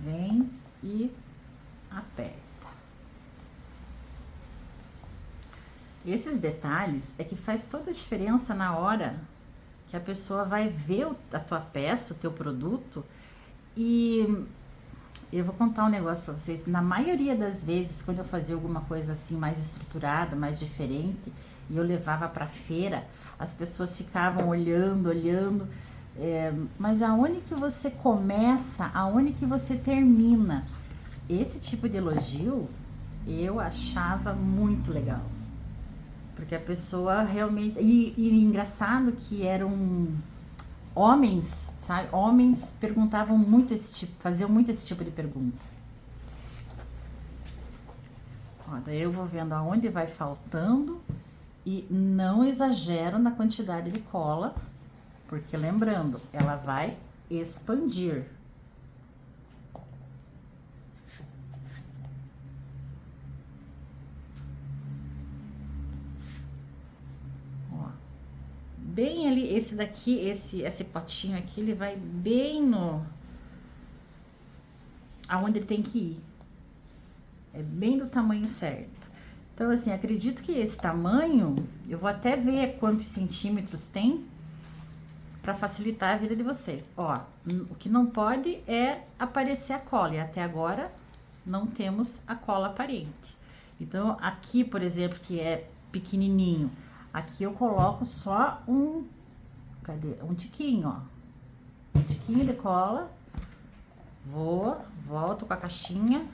vem e aperta. Esses detalhes é que faz toda a diferença na hora que a pessoa vai ver a tua peça, o teu produto. E eu vou contar um negócio pra vocês. Na maioria das vezes, quando eu fazia alguma coisa assim mais estruturada, mais diferente, e eu levava pra feira, as pessoas ficavam olhando, olhando. Mas aonde que você começa, aonde que você termina? Esse tipo de elogio eu achava muito legal. Porque a pessoa realmente. E engraçado que eram homens, sabe? Homens perguntavam muito esse tipo, faziam muito esse tipo de pergunta. Ó, daí eu vou vendo aonde vai faltando e não exagero na quantidade de cola, porque lembrando, ela vai expandir. Ó, bem ali, esse daqui, esse potinho aqui, ele vai bem no aonde ele tem que ir. É bem do tamanho certo. Então, assim, acredito que esse tamanho, eu vou até ver quantos centímetros tem para facilitar a vida de vocês. Ó, o que não pode é aparecer a cola, e até agora não temos a cola aparente. Então, aqui, por exemplo, que é pequenininho, aqui eu coloco só cadê? Um tiquinho, ó. Um tiquinho de cola. Volto com a caixinha.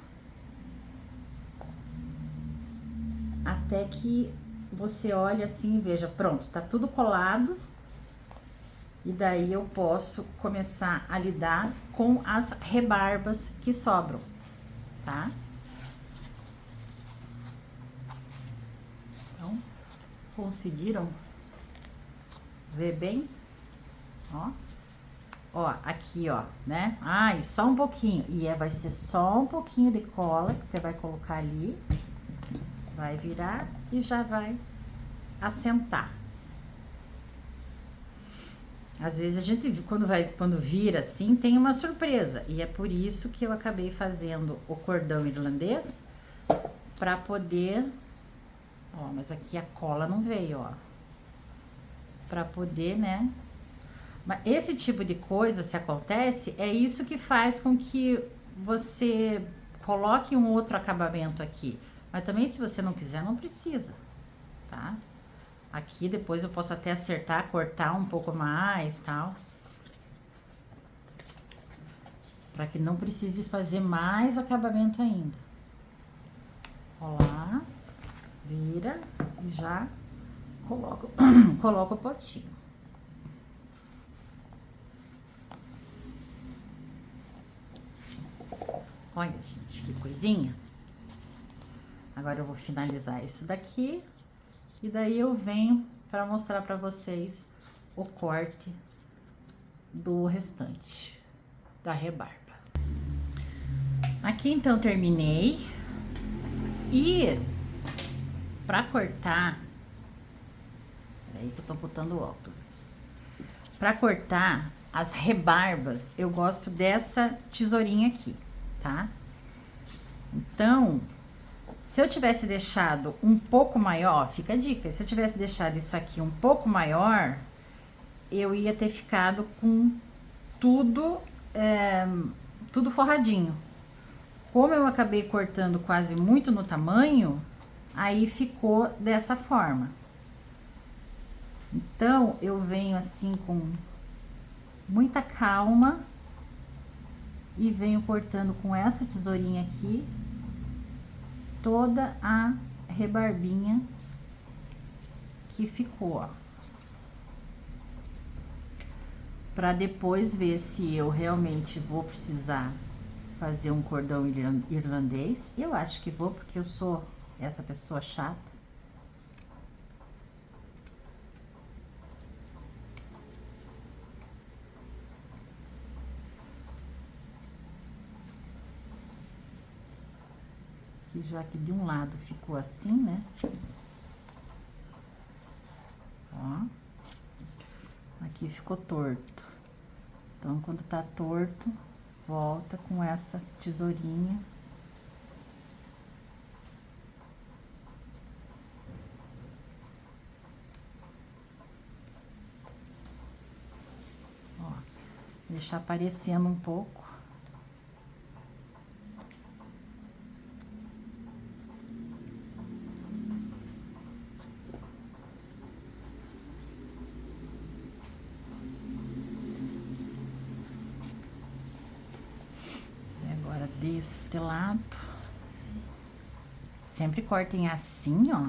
Até que você olhe assim e veja, pronto, tá tudo colado. E daí eu posso começar a lidar com as rebarbas que sobram, tá? Então, conseguiram ver bem? Ó. Ó, aqui, ó, né? Ai, só um pouquinho. E vai ser só um pouquinho de cola que você vai colocar ali. Vai virar e já vai assentar. Às vezes a gente, quando vira assim, tem uma surpresa. E é por isso que eu acabei fazendo o cordão irlandês, pra poder... Ó, mas aqui a cola não veio, ó. Pra poder, né? Mas esse tipo de coisa, se acontece, é isso que faz com que você coloque um outro acabamento aqui. Mas também, se você não quiser, não precisa, tá? Aqui depois eu posso até acertar, cortar um pouco mais, tal. Para que não precise fazer mais acabamento ainda. Ó lá, vira e já coloco, coloco o potinho. Olha, gente, que coisinha. Agora eu vou finalizar isso daqui. E daí eu venho para mostrar para vocês o corte do restante da rebarba. Aqui então terminei. E para cortar, peraí que eu tô botando o óculos aqui. Para cortar as rebarbas, eu gosto dessa tesourinha aqui, tá? Então, se eu tivesse deixado um pouco maior, fica a dica, se eu tivesse deixado isso aqui um pouco maior, eu ia ter ficado com tudo, tudo forradinho. Como eu acabei cortando quase muito no tamanho, aí ficou dessa forma. Então, eu venho assim com muita calma e venho cortando com essa tesourinha aqui toda a rebarbinha que ficou, ó. Pra depois ver se eu realmente vou precisar fazer um cordão irlandês. Eu acho que vou, porque eu sou essa pessoa chata. Que já que de um lado ficou assim, né? Ó. Aqui ficou torto. Então, quando tá torto, volta com essa tesourinha. Ó, deixar aparecendo um pouco. Deste lado, sempre cortem assim, ó,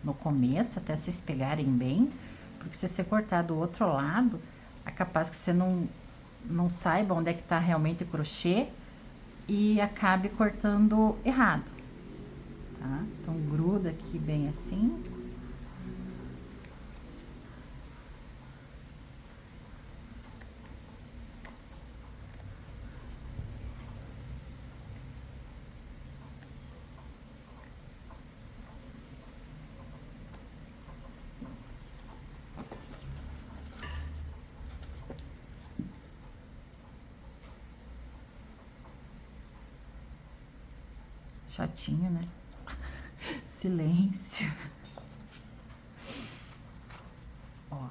no começo, até vocês pegarem bem, porque se você cortar do outro lado, é capaz que você não saiba onde é que tá realmente o crochê e acabe cortando errado, tá? Então, gruda aqui bem assim. Chatinho, né? Silêncio. Ó.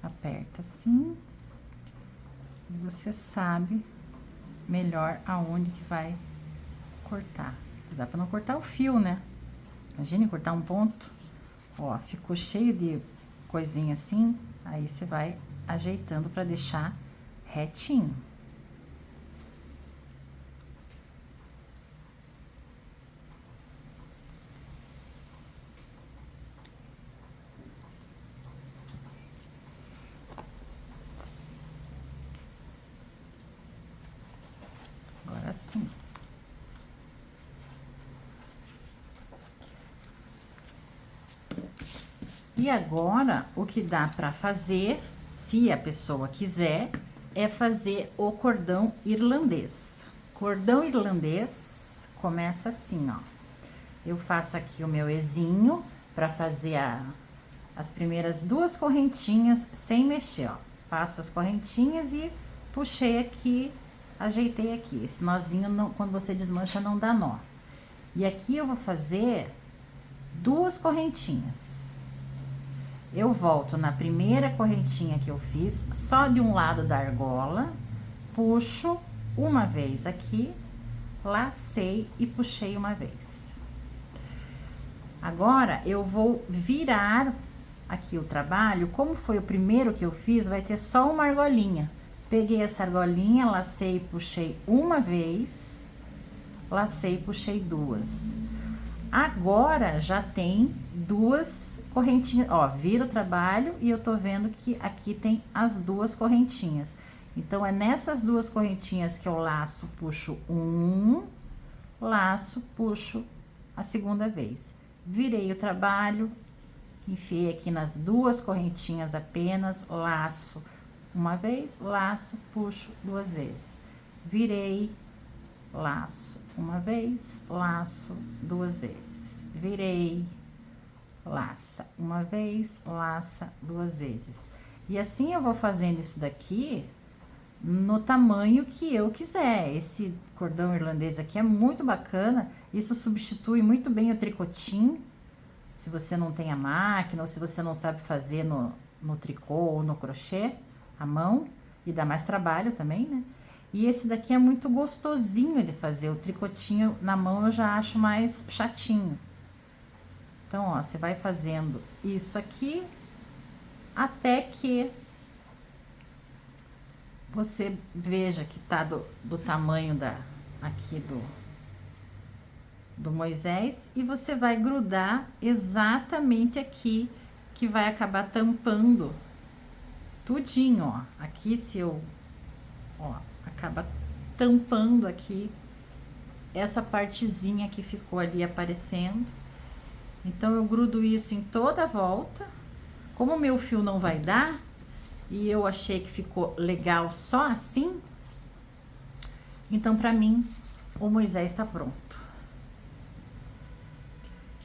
Aperta assim. E você sabe melhor aonde que vai cortar. Dá pra não cortar o fio, né? Imagine cortar um ponto. Ó, ficou cheio de coisinha assim, aí você vai ajeitando pra deixar retinho. Agora sim. E agora, o que dá pra fazer, se a pessoa quiser, é fazer o cordão irlandês. Cordão irlandês começa assim, ó. Eu faço aqui o meu ezinho pra fazer as primeiras 2 correntinhas sem mexer, ó. Passo as correntinhas e puxei aqui, ajeitei aqui. Esse nozinho, não, quando você desmancha, não dá nó. E aqui eu vou fazer 2 correntinhas. Eu volto na primeira correntinha que eu fiz, só de um lado da argola, puxo uma vez aqui, lacei e puxei uma vez. Agora, eu vou virar aqui o trabalho, como foi o primeiro que eu fiz, vai ter só uma argolinha. Peguei essa argolinha, lacei e puxei uma vez, lacei e puxei 2. Agora, já tem 2 correntinhas, ó, vira o trabalho e eu tô vendo que aqui tem as 2 correntinhas. Então, é nessas 2 correntinhas que eu laço, puxo laço, puxo a segunda vez. Virei o trabalho, enfiei aqui nas 2 correntinhas apenas, laço uma vez, laço, puxo 2 vezes. Virei, laço uma vez, laço 2 vezes. Virei, laça uma vez, laça 2 vezes. E assim eu vou fazendo isso daqui no tamanho que eu quiser. Esse cordão irlandês aqui é muito bacana, isso substitui muito bem o tricotinho, se você não tem a máquina ou se você não sabe fazer no tricô ou no crochê, à mão, e dá mais trabalho também, né? E esse daqui é muito gostosinho de fazer, o tricotinho na mão eu já acho mais chatinho. Então, ó, você vai fazendo isso aqui até que você veja que tá do tamanho aqui do Moisés, e você vai grudar exatamente aqui, que vai acabar tampando tudinho, ó. Aqui ó, acaba tampando aqui essa partezinha que ficou ali aparecendo. Então eu grudo isso em toda a volta. Como o meu fio não vai dar, e eu achei que ficou legal só assim, então pra mim o Moisés está pronto.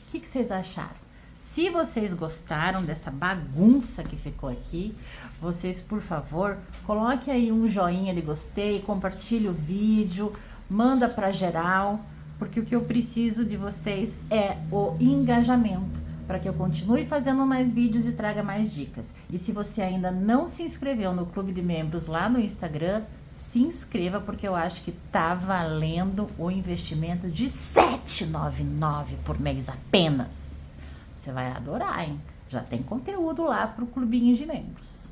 O que vocês acharam? Se vocês gostaram dessa bagunça que ficou aqui, vocês, por favor, coloque aí um joinha de gostei, compartilhe o vídeo, manda para geral, porque o que eu preciso de vocês é o engajamento, para que eu continue fazendo mais vídeos e traga mais dicas. E se você ainda não se inscreveu no Clube de Membros lá no Instagram, se inscreva, porque eu acho que tá valendo o investimento de R$ 7,99 por mês apenas. Você vai adorar, hein? Já tem conteúdo lá pro Clubinho de Membros.